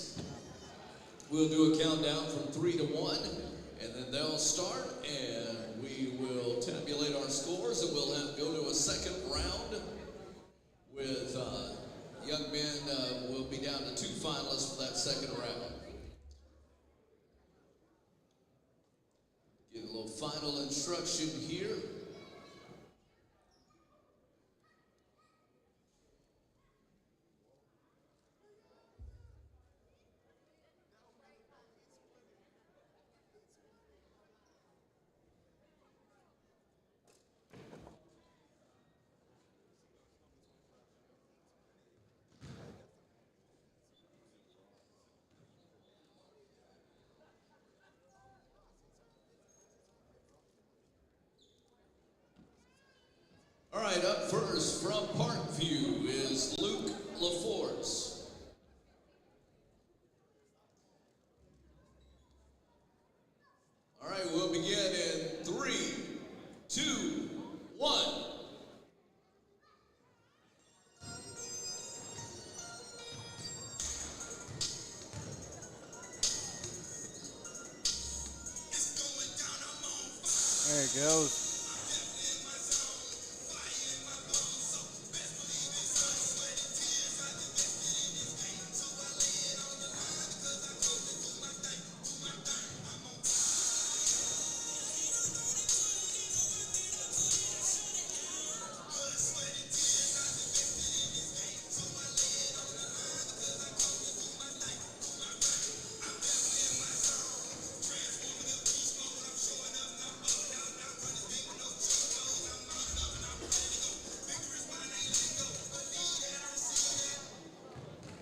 we'll do a countdown from 3 to 1, and then they'll start, and we will tabulate our scores, and we'll go to a second round with young men. Will be down to 2 finalists for that second round. Get a little final instruction here. All right, up first from Parkview is Luke LaForce. All right, we'll begin in 3, 2, 1. There it goes.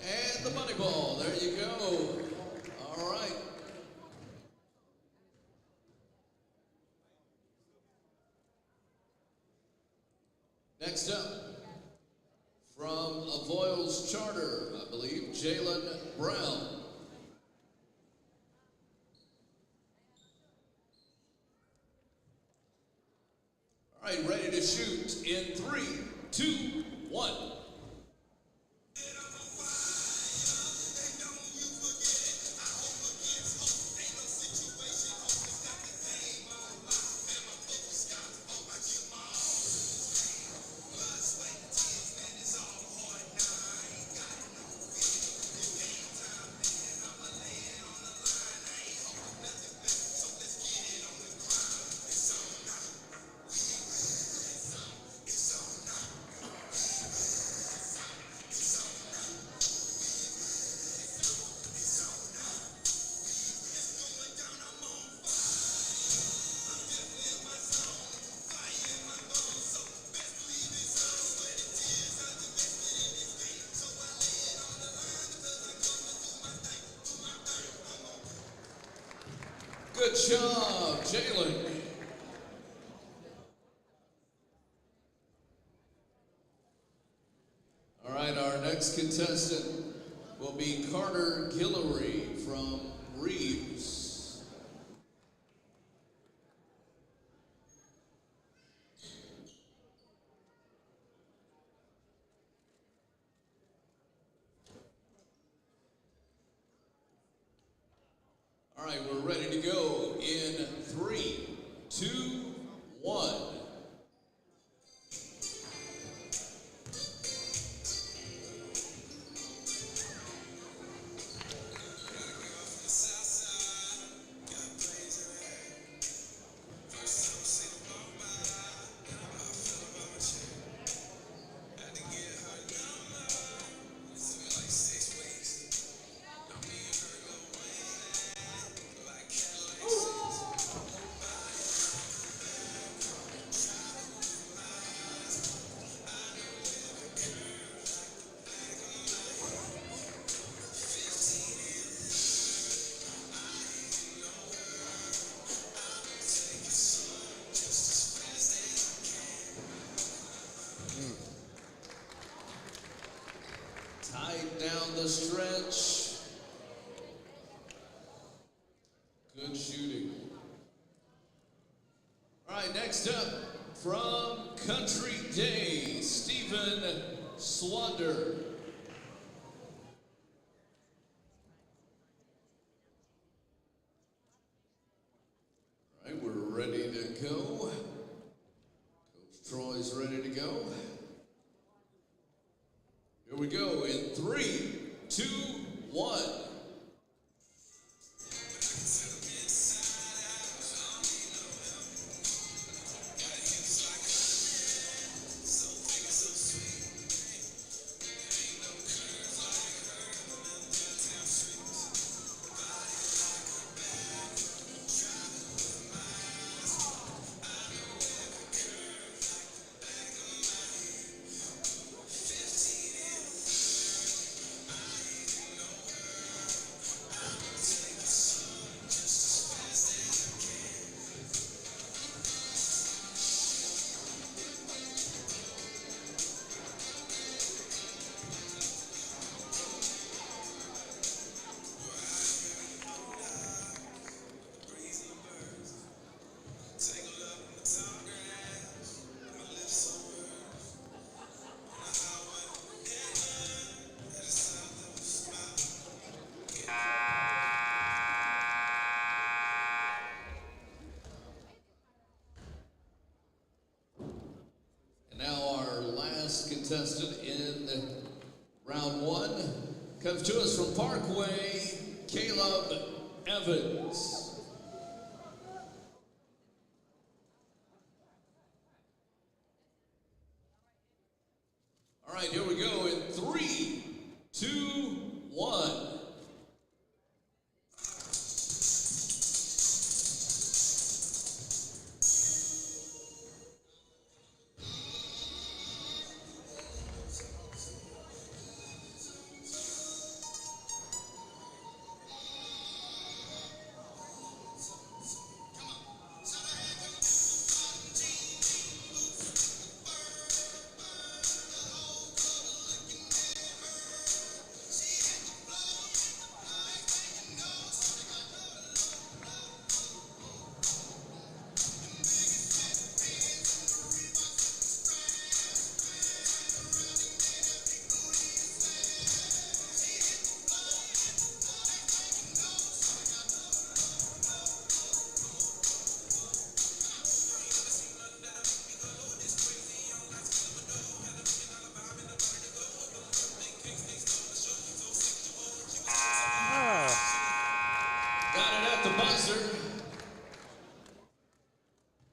And the money ball, there you go. All right. Next up, from Avoyles Charter, I believe, Jalen Brown. All right, ready to shoot in 3, 2, 1. Good job, Jalen. All right, our next contestant will be Carter Guillory from Reeves. All right, we're ready to go in 3, 2, 1. shooting. All right, next up from Country Day, Stephen Swander. All right, we're ready to go. Coach Troy's ready to go. Here we go in 3, 2, 1. Contestant in round 1 comes to us from Parkway, Caleb Evans. All right, here we go in 3, 2, 1.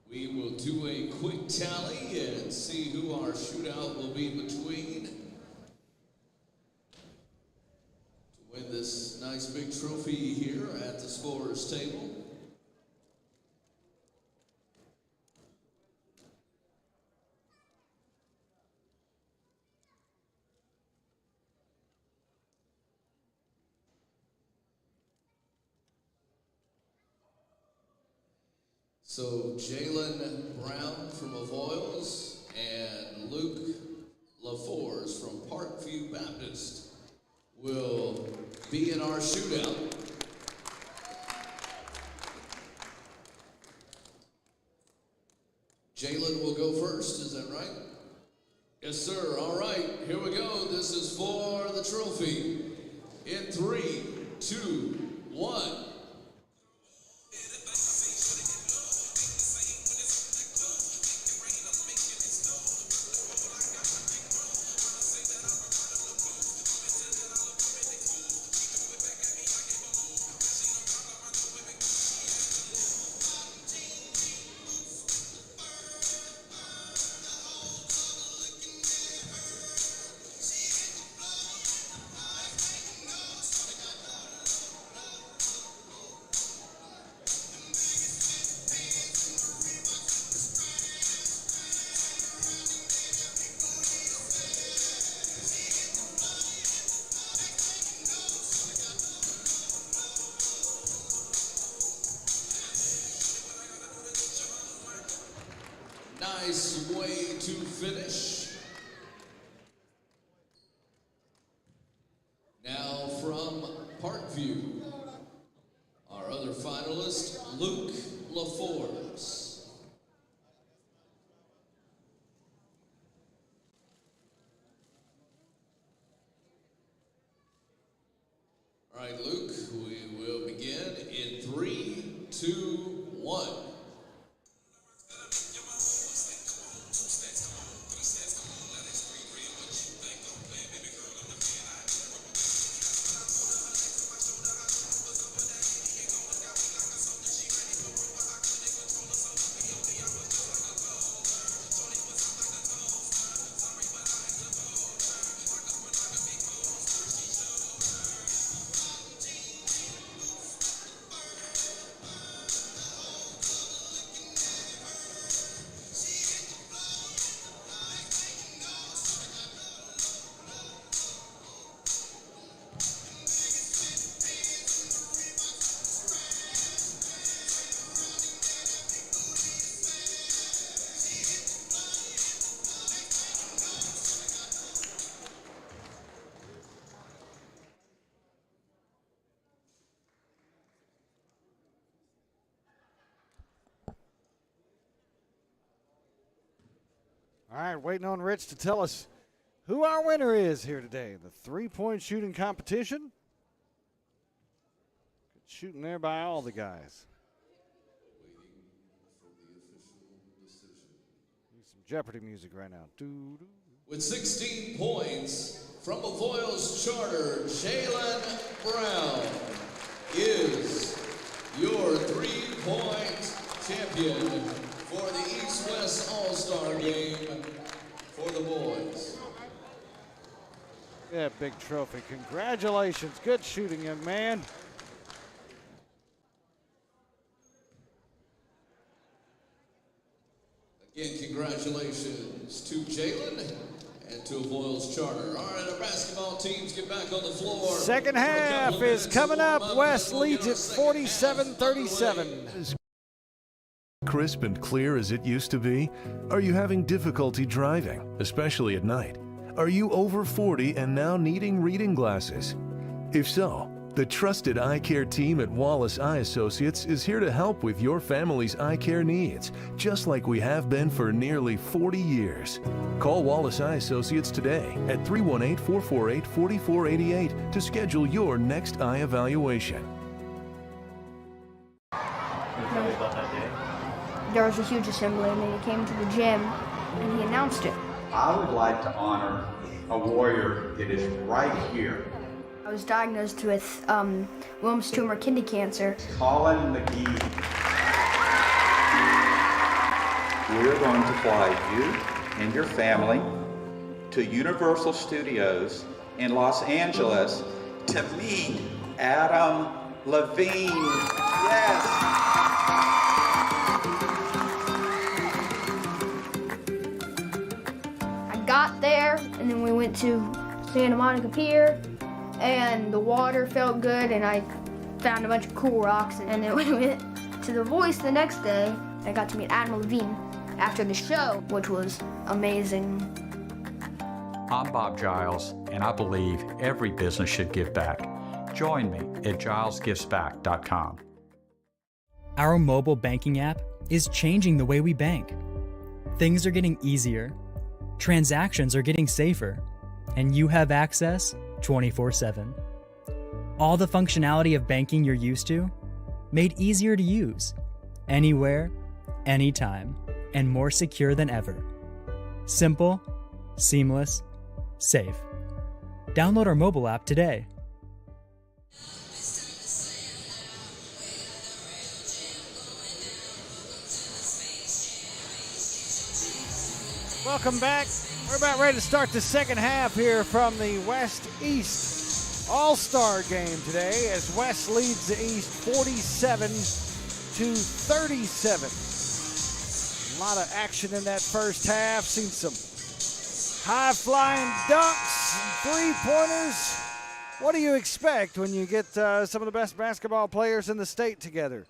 We will do a quick tally and see who our shootout will be between to win this nice big trophy here at the scorer's table. So Jalen Brown from Avoyles and Luke LaForce from Parkview Baptist will be in our shootout. Jalen will go first, is that right? Yes, sir. All right, here we go. This is for the trophy. In 3, 2, 1. Nice way to finish. Now from Parkview, our other finalists medalist Luke LaForce. All right, Luke, we will begin in 3, 2, 1. All right, waiting on Rich to tell us who our winner is here today. The three-point shooting competition. Good shooting there by all the guys. Need some Jeopardy music right now. Doo-doo. With 16 points from Avoyelles Charter, Jalen Brown is your three-point champion for the East-West All-Star Game for the boys. Yeah, big trophy. Congratulations. Good shooting, young man. Again, congratulations to Jalen and to Avoyelles Charter. All right, our basketball teams get back on the floor. Second half is coming up. West leads at 47-37. Crisp and clear as it used to be? Are you having difficulty driving, especially at night? Are you over 40 and now needing reading glasses? If so, the trusted eye care team at Wallace Eye Associates is here to help with your family's eye care needs, just like we have been for nearly 40 years. Call Wallace Eye Associates today at 318-448-4488 to schedule your next eye evaluation. There was a huge assembly, and then he came to the gym, and he announced it. I would like to honor a warrior that is right here. I was diagnosed with Wilms tumor kidney cancer. Colin McGee. We're going to fly you and your family to Universal Studios in Los Angeles to meet Adam Levine. Yes! I got there, and then we went to Santa Monica Pier, and the water felt good, and I found a bunch of cool rocks, and then we went to The Voice the next day. I got to meet Adam Levine after the show, which was amazing. I'm Bob Giles, and I believe every business should give back. Join me at gilesgivesback.com. Our mobile banking app is changing the way we bank. Things are getting easier, transactions are getting safer, and you have access 24/7. All the functionality of banking you're used to, made easier to use, anywhere, anytime, and more secure than ever. Simple, seamless, safe. Download our mobile app today. Welcome back. We're about ready to start the second half here from the West-East All-Star game today as West leads the East 47-37. A lot of action in that first half. Seen some high-flying dunks and three-pointers. What do you expect when you get some of the best basketball players in the state together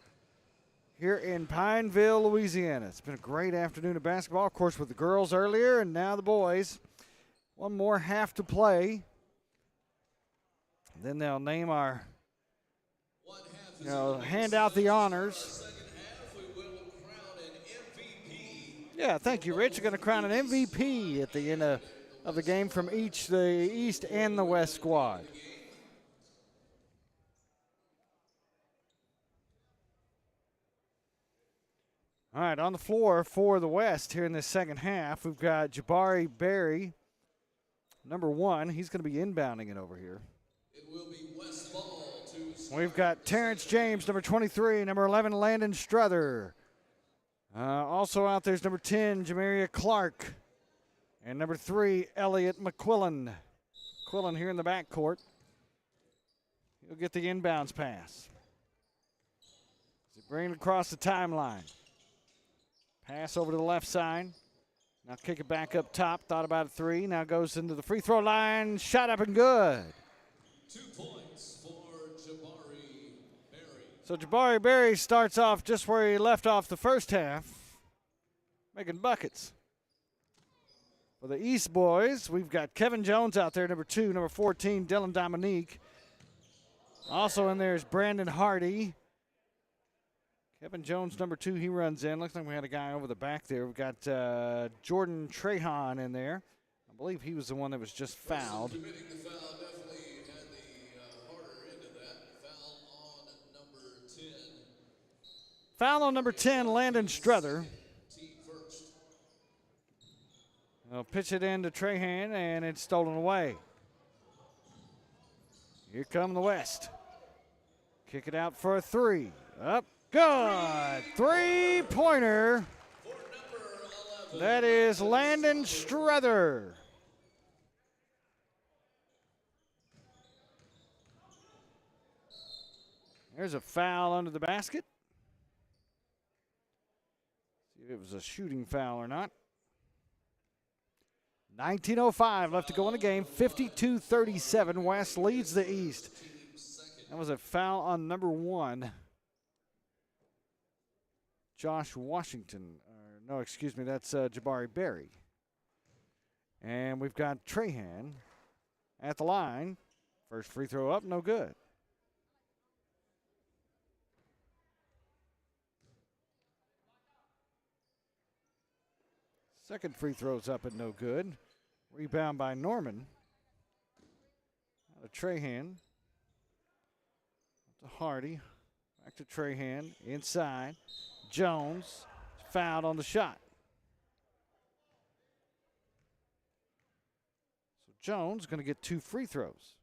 here in Pineville, Louisiana? It's been a great afternoon of basketball, of course, with the girls earlier and now the boys. One more half to play. Then they'll name our hand out the honors. Yeah, thank you, Rich. You're going to crown an MVP at the end of the game from each the East and the West squad. All right, on the floor for the West here in this second half, we've got Jabari Berry, number 1. He's going to be inbounding it over here. It will be West ball to We've got Terrence James, number 23, number 11, Landon Struther. Also out there's number 10, Jamaria Clark, and number 3, Elliot McQuillan. McQuillan here in the backcourt. He'll get the inbounds pass. Bring it across the timeline. Pass over to the left side. Now kick it back up top. Thought about a 3. Now goes into the free throw line. Shot up and good. 2 points for Jabari Berry. So Jabari Berry starts off just where he left off the first half, making buckets. For the East boys, we've got Kevin Jones out there, number 2, number 14, Dylan Dominique. Also in there is Brandon Hardy. Kevin Jones, number 2, he runs in. Looks like we had a guy over the back there. We've got Jordan Trahan in there. I believe he was the one that was just fouled. Committing the foul definitely had the harder end of that. Foul on number 10. Foul on number 10, Landon Struther. Team first. They'll pitch it into Trahan, and it's stolen away. Here come the West. Kick it out for a 3. Up. Good. 3-pointer. That is Landon Struther. There's a foul under the basket. See if it was a shooting foul or not. 19:05 left to go in the game. 52-37. West leads the East. That was a foul on number 1. Josh Washington. No, excuse me, that's Jabari Berry. And we've got Trahan at the line. First free throw up, no good. Second free throw's up and no good. Rebound by Norman. Out of Trahan. To Hardy. Back to Trahan. Inside. Jones fouled on the shot. So Jones going to get 2 free throws.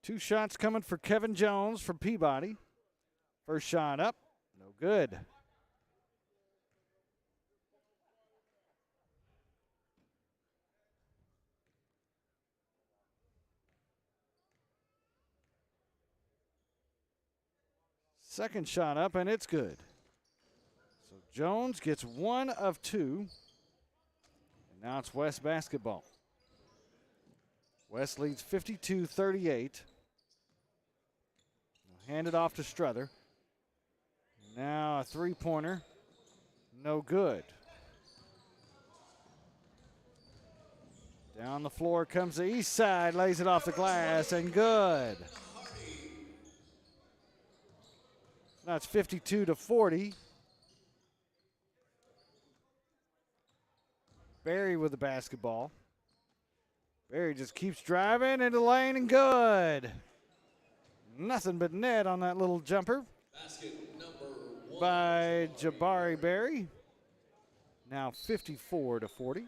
Two shots coming for Kevin Jones from Peabody. First shot up, no good. Second shot up, and it's good. So Jones gets 1 of 2. And now it's West basketball. West leads 52-38. Hand it off to Struther. Now a 3-pointer. No good. Down the floor comes the East side. Lays it off the glass, and good. Now it's 52-40. Berry with the basketball. Berry just keeps driving into the lane and good. Nothing but net on that little jumper by Jabari Berry. Now 54-40.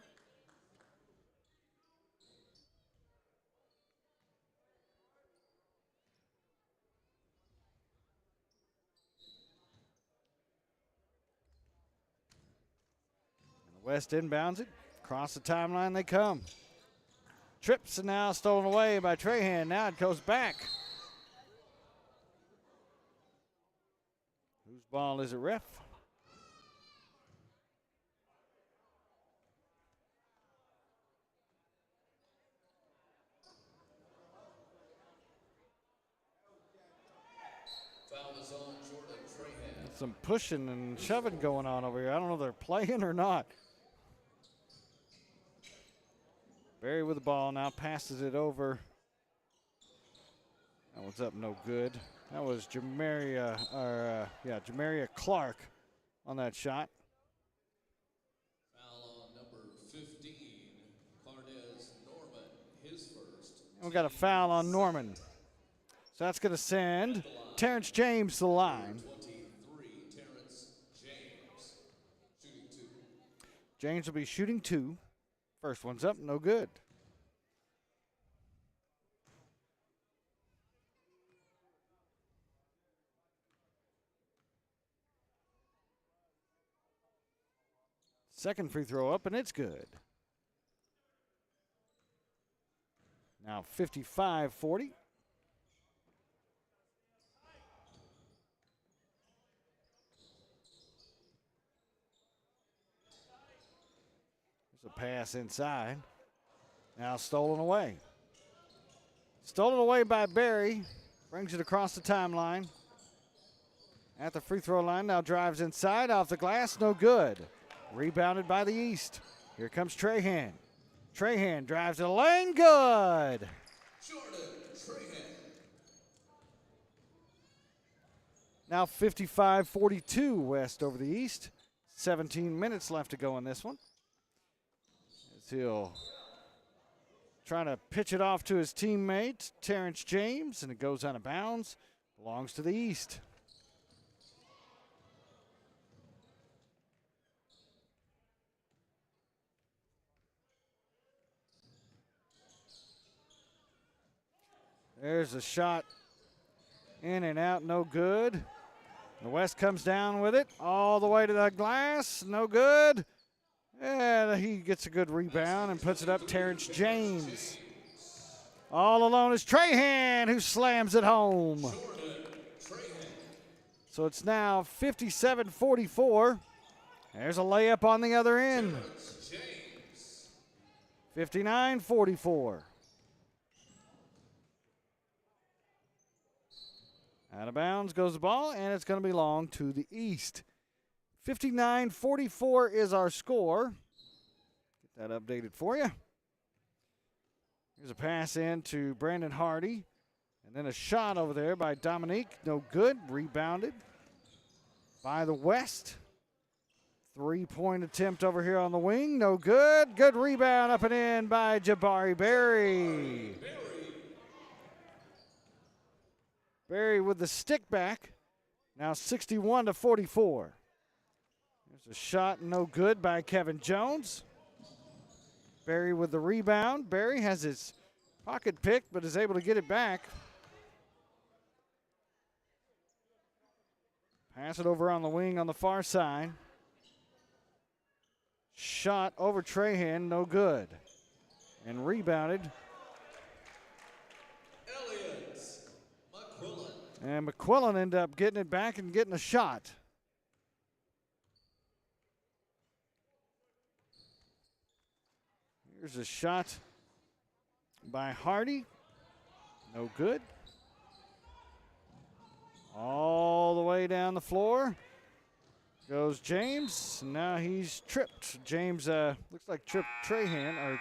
West inbounds it. Across the timeline they come. Trips and now stolen away by Trahan. Now it goes back. Whose ball is it, ref? Foul is on Jordan Trahan. Some pushing and shoving going on over here. I don't know if they're playing or not. Berry with the ball now passes it over. That one's up, no good. That was Jamaria Clark on that shot. Foul on number 15, Clarnez Norman, his first. And we got a foul on Norman. So that's going to send Terrence James to the line. 23, Terrence James, shooting 2. James will be shooting 2. First one's up, no good. Second free throw up, and it's good. Now 55-40. There's a pass inside. Now stolen away. Stolen away by Berry. Brings it across the timeline. At the free throw line, now drives inside, off the glass, no good. Rebounded by the East. Here comes Trahan. Trahan drives to the lane, good. Jordan Trahan. Now 55-42 West over the East. 17 minutes left to go in this one. As he'll try to pitch it off to his teammate, Terrence James, and it goes out of bounds. Belongs to the East. There's a shot in and out, no good. The West comes down with it all the way to the glass, no good. And he gets a good rebound and puts it up. Terrence James. All alone is Trahan, who slams it home. So it's now 57-44. There's a layup on the other end. 59-44. Out of bounds goes the ball, and it's going to belong to the East. 59-44 is our score. Get that updated for you. Here's a pass in to Brandon Hardy. And then a shot over there by Dominique. No good. Rebounded by the West. Three-point attempt over here on the wing. No good. Good rebound up and in by Jabari Berry. Berry with the stick back. Now 61-44. There's a shot, no good by Kevin Jones. Berry with the rebound. Berry has his pocket picked, but is able to get it back. Pass it over on the wing on the far side. Shot over Trahan, no good. And rebounded. And McQuillan ended up getting it back and getting a shot. Here's a shot by Hardy. No good. All the way down the floor goes James. Now he's tripped. James looks like tripped Trahan, or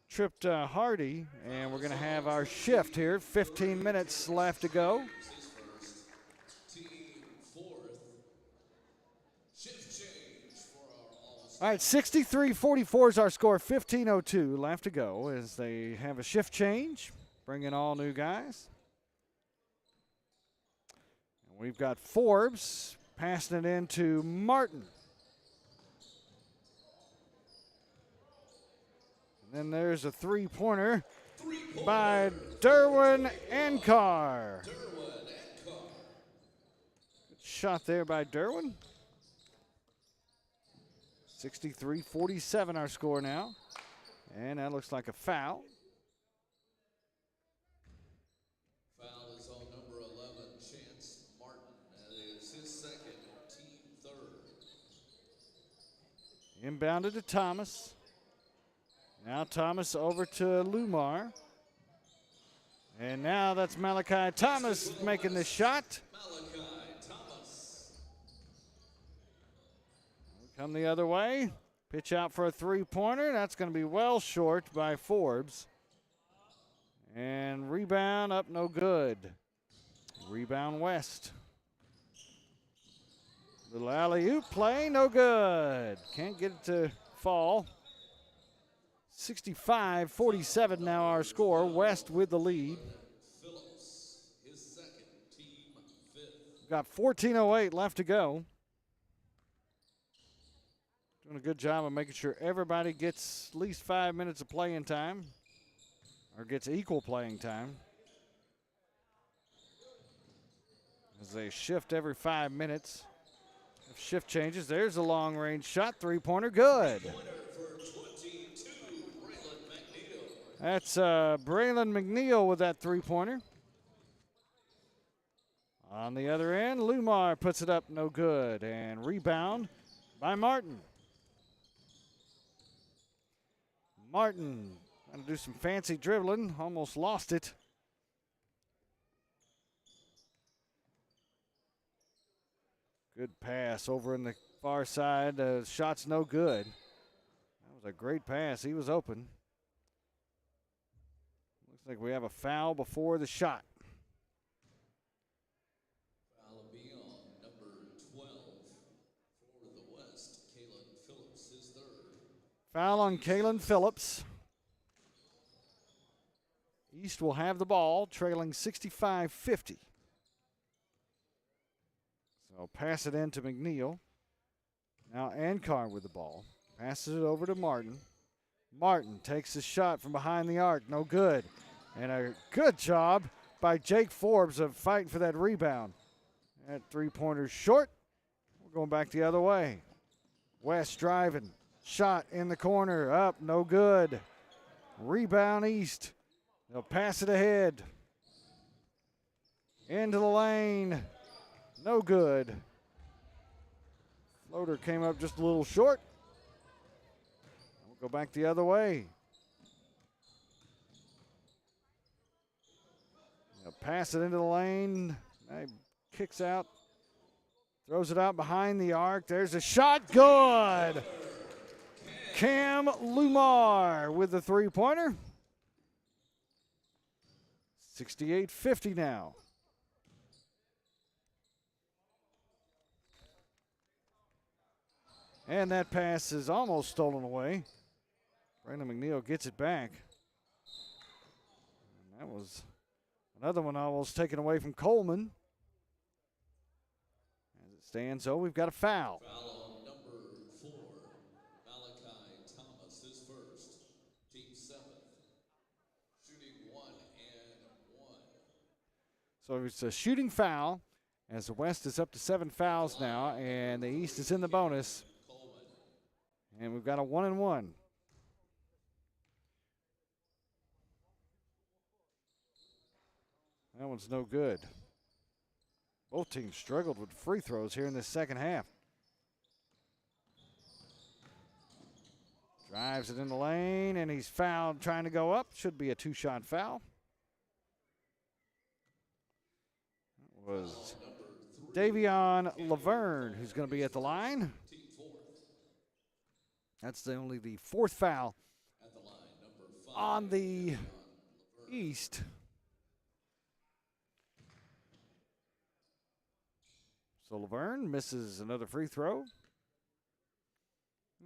tripped Hardy, and we're going to have our shift here. 15 minutes left to go. All right, 63-44 is our score. 15:02 left to go as they have a shift change, bring in all new guys. And we've got Forbes passing it into Martin. And then there's a three-pointer by Derwin Ankar. Good shot there by Derwin. 63-47 our score now. And that looks like a foul. Foul is on number 11, Chance Martin. That is his second, team third. Inbounded to Thomas. Now Thomas over to Lumar. And now that's Malachi Thomas making the shot. Malachi Thomas. Come the other way. Pitch out for a three-pointer. That's going to be well short by Forbes. And rebound up, no good. Rebound West. Little alley-oop play, no good. Can't get it to fall. 65-47 now our score. West with the lead. Got 14:08 left to go. Doing a good job of making sure everybody gets at least 5 minutes of playing time or gets equal playing time. As they shift every 5 minutes. If shift changes, there's a long-range shot. Three-pointer, good. That's Braylon McNeil with that three-pointer. On the other end, Lumar puts it up, no good. And rebound by Martin. Martin trying to do some fancy dribbling, almost lost it. Good pass over in the far side. Shot's no good. That was a great pass. He was open. Looks like we have a foul before the shot. Foul will be on number 12 for the West, Kalen Phillips, his third. Foul on Kalen Phillips. East will have the ball, trailing 65-50. So pass it in to McNeil. Now Ankar with the ball. Passes it over to Martin. Martin takes the shot from behind the arc. No good. And a good job by Jake Forbes of fighting for that rebound. That three-pointer short. We're going back the other way. West driving. Shot in the corner. Up. No good. Rebound East. They'll pass it ahead. Into the lane. No good. Floater came up just a little short. We'll go back the other way. They'll pass it into the lane. Kicks out. Throws it out behind the arc. There's a shot. Good. Cam Lumar with the three-pointer. 68-50 now. And that pass is almost stolen away. Brandon McNeil gets it back. And that was another one almost taken away from Coleman. As it stands, we've got a foul. Foul on number 4, Malachi Thomas, his first, team 7th, shooting 1 and 1. So it's a shooting foul as the West is up to 7 fouls now, and the East is in the bonus. And we've got a 1 and 1. That one's no good. Both teams struggled with free throws here in the second half. Drives it in the lane, and he's fouled trying to go up. Should be a two-shot foul. That was Davion Laverne who's going to be at the line. That's only the fourth foul on the East. So Laverne misses another free throw.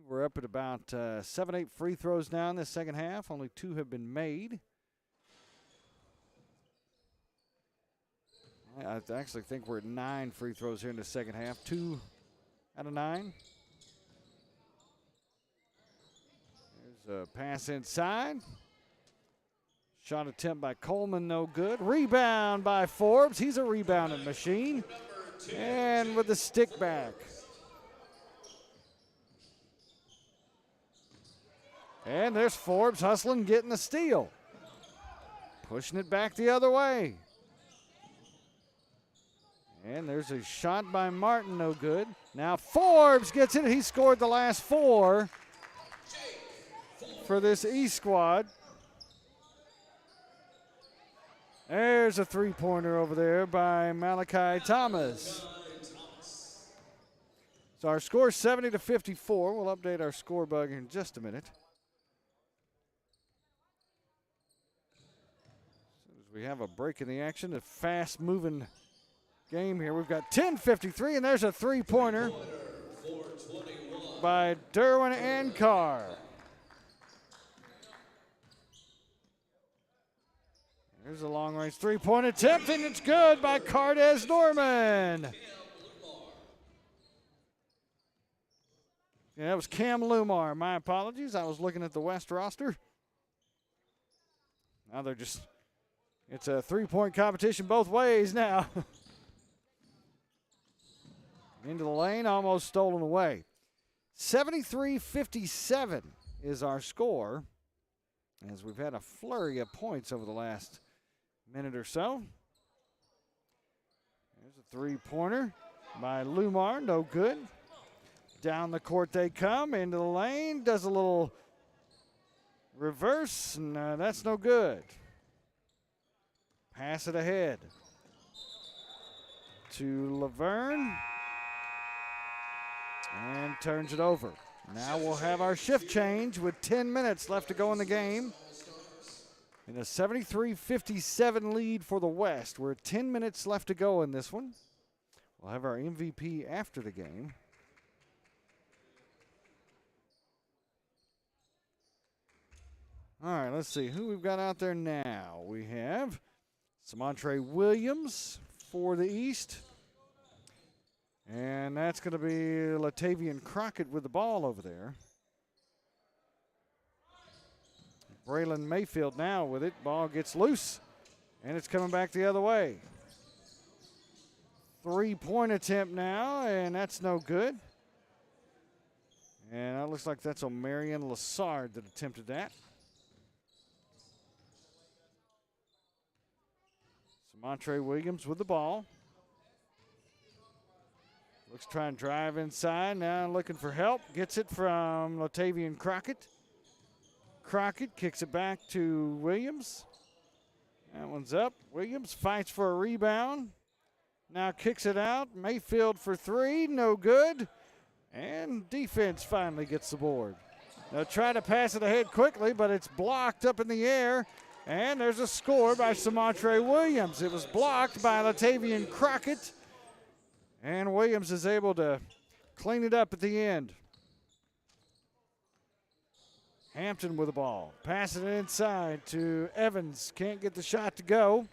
We're up at about 7-8 free throws now in the second half. Only 2 have been made. I actually think we're at 9 free throws here in the second half. 2 out of 9. There's a pass inside. Shot attempt by Coleman, no good. Rebound by Forbes. He's a rebounding machine. And with the stick back. And there's Forbes hustling, getting the steal. Pushing it back the other way. And there's a shot by Martin, no good. Now Forbes gets it. He scored the last 4 for this East squad. There's a three-pointer over there by Malachi Thomas. So our score is 70-54. We'll update our score bug in just a minute. As soon as we have a break in the action, a fast-moving game here. We've got 10:53, and there's a three-pointer by Derwin Ankar. Here's a long-range three-point attempt, and it's good by Cardez Norman. Yeah, that was Cam Lumar. My apologies. I was looking at the West roster. Now they're just, it's a three-point competition both ways now. Into the lane, almost stolen away. 73-57 is our score, as we've had a flurry of points over the last minute or so. There's a three-pointer by Lumar, no good. Down the court they come, into the lane, does a little reverse, and that's no good. Pass it ahead to Laverne, and turns it over. Now we'll have our shift change with 10 minutes left to go in the game. In a 73-57 lead for the West. We're 10 minutes left to go in this one. We'll have our MVP after the game. All right, let's see who we've got out there now. We have Samontre Williams for the East. And that's going to be Latavian Crockett with the ball over there. Braylon Mayfield now with it. Ball gets loose, and it's coming back the other way. Three-point attempt now, and that's no good. And it looks like that's O'Marion Lassard that attempted that. Samontre Williams with the ball. Looks to try and drive inside. Now looking for help. Gets it from Latavian Crockett. Crockett kicks it back to Williams. That one's up. Williams fights for a rebound. Now kicks it out. Mayfield for three. No good. And defense finally gets the board. They'll try to pass it ahead quickly, but it's blocked up in the air. And there's a score by Samontre Williams. It was blocked by Latavian Crockett. And Williams is able to clean it up at the end. Hampton with the ball. Passing it inside to Evans. Can't get the shot to go.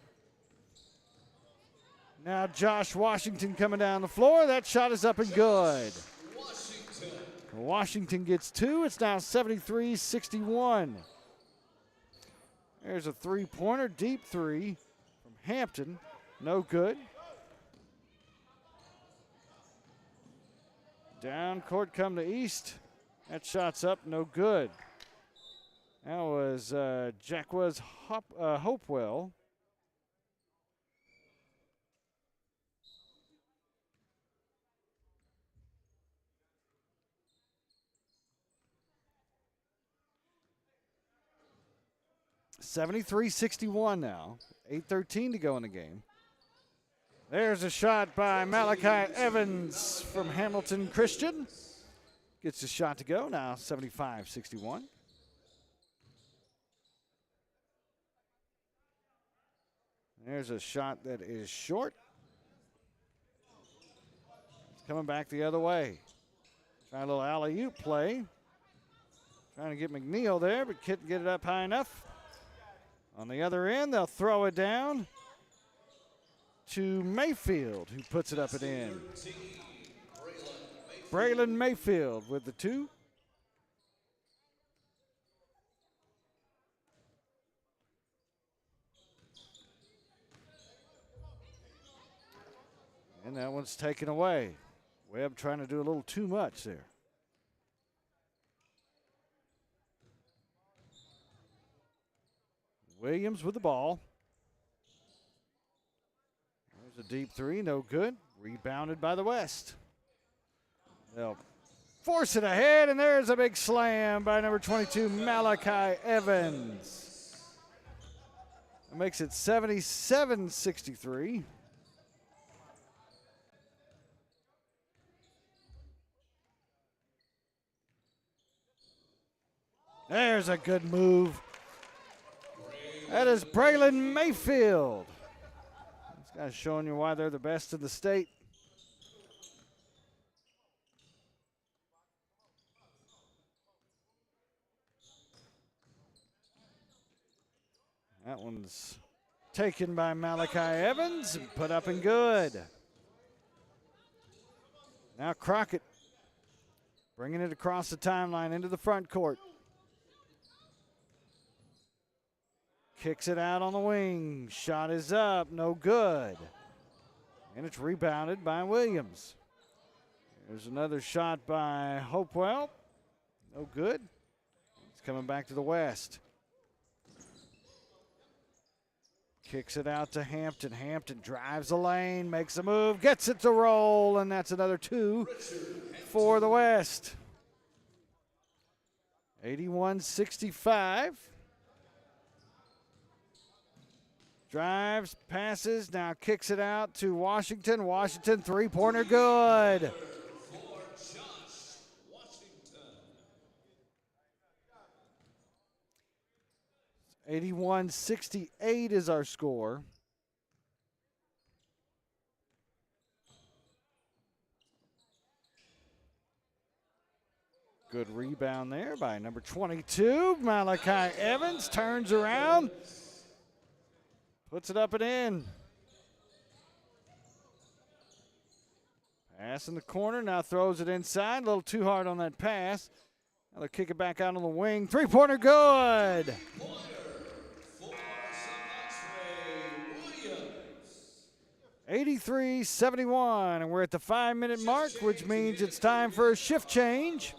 Now Josh Washington coming down the floor. That shot is up and good. Washington gets two. It's now 73-61. There's a three-pointer, deep three from Hampton. No good. Down court come to East. That shot's up, no good. That was Jacquez Hopewell. (73-61) now. 8:13 to go in the game. There's a shot by Malachi Evans from Hamilton Christian. Gets the shot to go now, 75-61. There's a shot that is short. It's coming back the other way. Try a little alley-oop play. Trying to get McNeil there, but couldn't get it up high enough. On the other end, they'll throw it down to Mayfield, who puts it up and in. Braylon Mayfield with the two. And that one's taken away. Webb trying to do a little too much there. Williams with the ball. There's a deep three, no good. Rebounded by the West. They'll force it ahead, and there's a big slam by number 22, Malachi Evans. That makes it 77-63. There's a good move. That is Braylon Mayfield. This guy's showing you why they're the best in the state. That one's taken by Malachi Evans and put up and good. Now Crockett bringing it across the timeline into the front court. Kicks it out on the wing. Shot is up, no good. And it's rebounded by Williams. There's another shot by Hopewell. No good. It's coming back to the West. Kicks it out to Hampton. Hampton drives the lane, makes a move, gets it to roll, and that's another 2 for the West. 81-65. Drives, passes, now kicks it out to Washington. Washington three-pointer good. 81-68 is our score. Good rebound there by number 22. Malachi Evans turns around, puts it up and in. Pass in the corner, now throws it inside. A little too hard on that pass. Now they'll kick it back out on the wing. Three-pointer good. 83-71, and we're at the 5-minute mark, which means it's time for a shift change.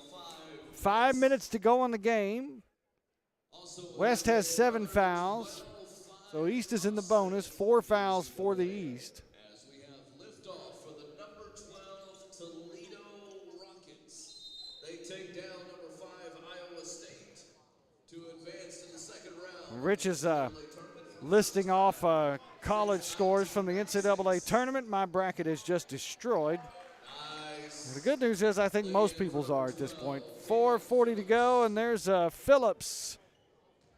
5 minutes to go on the game. West has 7 fouls, so East is in the bonus. 4 fouls for the East. As we have liftoff for the number 12 Toledo Rockets. They take down number 5 Iowa State to advance to the second round. Rich is listing off college scores from the NCAA tournament. My bracket is just destroyed. The good news is I think most people's are at this point. 4:40 to go, and there's Phillips.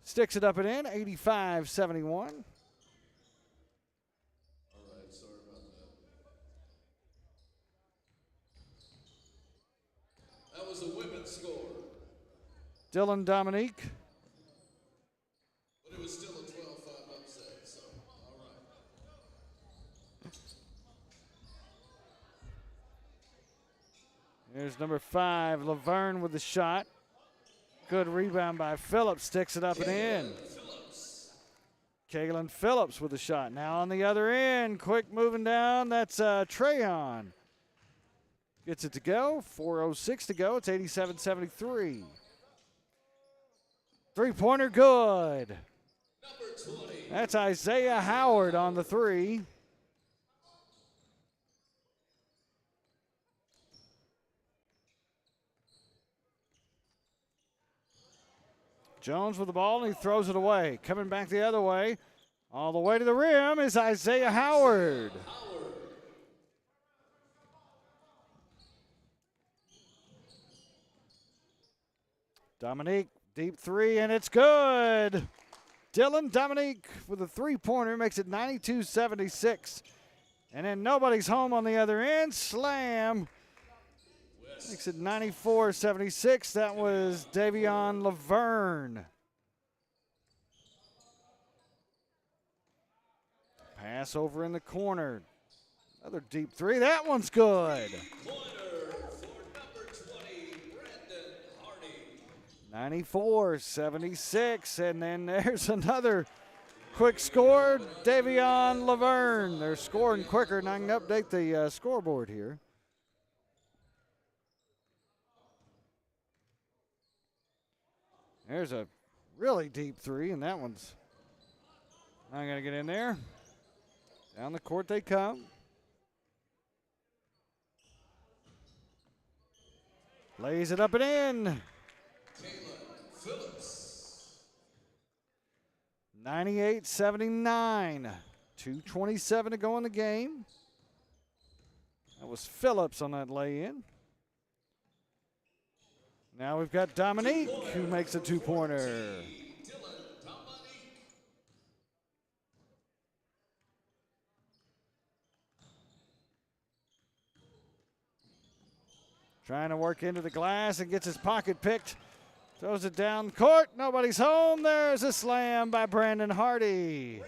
Sticks it up and in, 85-71. All right, sorry about that. That was a women's score. Dylan Dominique. But it was still a 12-5 upset, so all right. There's number 5, Laverne with the shot. Good rebound by Phillips, sticks it up and in. Kaylin Phillips with the shot. Now on the other end, quick moving down, that's Trayon. Gets it to go, 4:06 to go, it's 87-73. Three-pointer good. That's Isaiah Howard on the 3. Jones with the ball, and he throws it away. Coming back the other way, all the way to the rim is Isaiah Howard. Dominique, deep 3, and it's good. Dylan Dominique with a three-pointer makes it 92-76. And then nobody's home on the other end. Slam. Makes it 94-76. That was Davion Laverne. Pass over in the corner. Another deep 3. That one's good. 94-76. And then there's another quick score. Davion Laverne. They're scoring quicker, and I can update the scoreboard here. There's a really deep 3, and that one's not going to get in there. Down the court they come. Lays it up and in. 98-79. 2:27 to go in the game. That was Phillips on that lay-in. Now we've got Dominique who makes a two-pointer. Trying to work into the glass and gets his pocket picked. Throws it down court. Nobody's home. There's a slam by Brandon Hardy.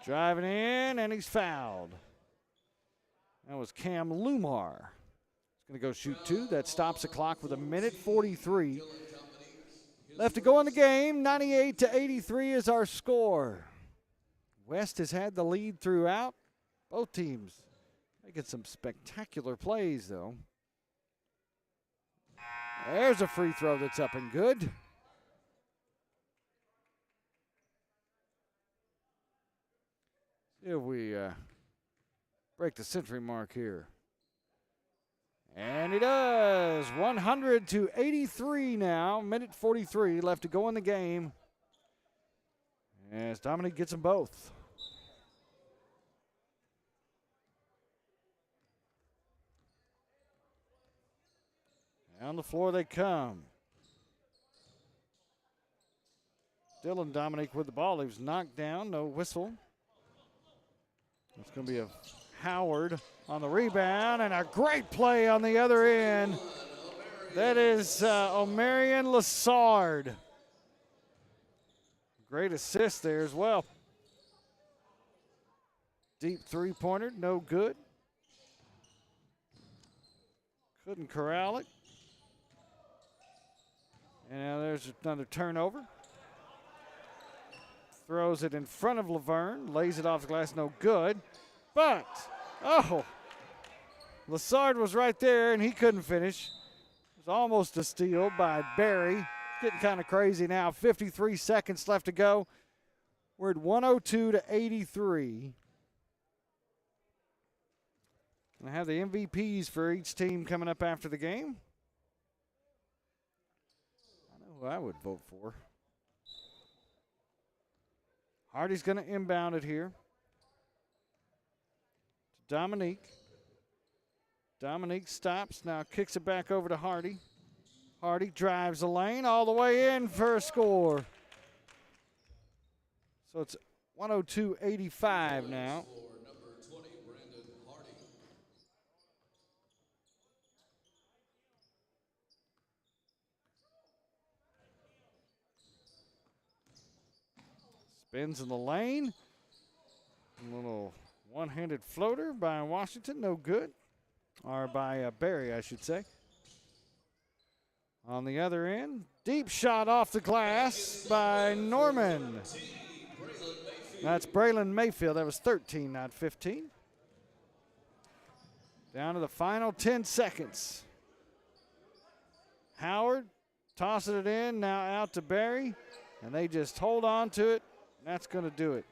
Driving in, and he's fouled. That was Cam Lumar. He's going to go shoot two. That stops the clock with 1:43 left to go in the game. 98-83 is our score. West has had the lead throughout. Both teams making some spectacular plays, though. There's a free throw that's up and good. See if we break the century mark here. And he does. 100-83 now. 1:43 left to go in the game. As Dominique gets them both. Down the floor they come. Dylan Dominique with the ball. He was knocked down. No whistle. It's going to be a Howard on the rebound, and a great play on the other end. That is Omarion Lassard. Great assist there as well. Deep three-pointer, no good. Couldn't corral it. And now there's another turnover. Throws it in front of Laverne, lays it off the glass, no good. But, Lassard was right there, and he couldn't finish. It was almost a steal by Barry. Getting kind of crazy now. 53 seconds left to go. We're at 102-83. I have the MVPs for each team coming up after the game. I know who I would vote for. Hardy's going to inbound it here. To Dominique. Dominique stops, now kicks it back over to Hardy. Hardy drives the lane all the way in for a score. So it's 102-85 now. Spins in the lane. A little one-handed floater by Washington, no good. Or by Barry, I should say. On the other end, deep shot off the glass by Norman. That's Braylon Mayfield. That was 13, not 15. Down to the final 10 seconds. Howard tossing it in, now out to Barry. And they just hold on to it. That's going to do it.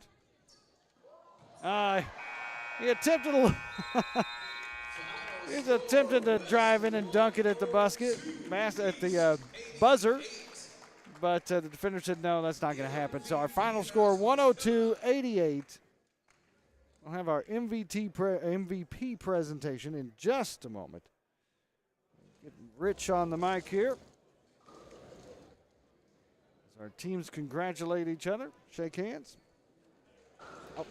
He attempted he's attempted to drive in and dunk it at the basket, at the buzzer, but the defender said no, that's not going to happen. So our final score, 102-88. We'll have our MVP presentation in just a moment. Get Rich on the mic here. As our teams congratulate each other, shake hands. Oh.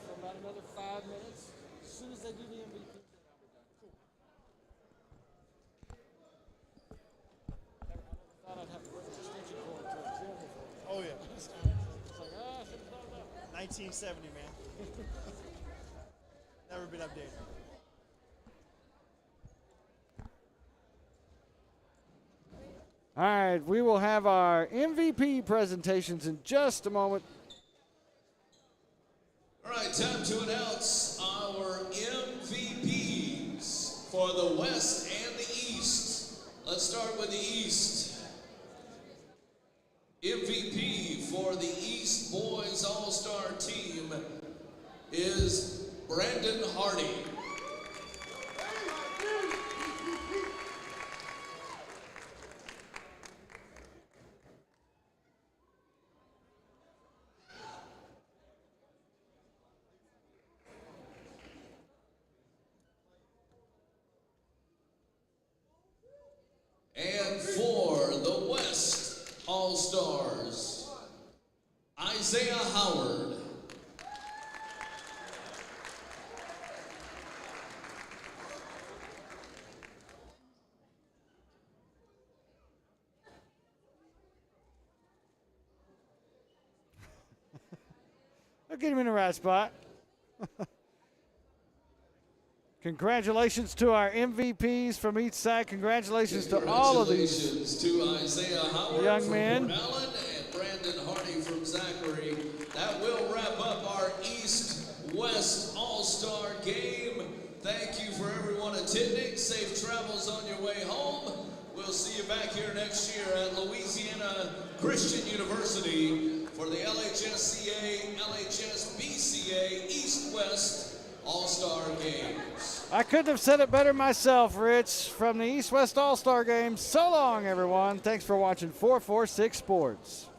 For about another 5 minutes. As soon as they do the MVP, I'll be done. Cool. I thought I'd have to work an extension cord to a gym before. Oh, yeah. It's like, I should have thought about it. 1970, man. Never been updated. All right, we will have our MVP presentations in just a moment. All right, time to announce our MVPs for the West and the East. Let's start with the East. MVP for the East Boys All-Star Team is Brandon Hardy. All-Stars, Isaiah Howard. I'll get him in the right spot. Congratulations to our MVPs from each side. Congratulations to all of these to Isaiah Howard young from men. Port Allen and Brandon Hardy from Zachary. That will wrap up our East-West All-Star game. Thank you for everyone attending. Safe travels on your way home. We'll see you back here next year at Louisiana Christian University for the LHSCA, LHSBCA East-West All-Star Games. I couldn't have said it better myself, Rich, from the East-West All-Star Games. So long, everyone. Thanks for watching 446 Sports.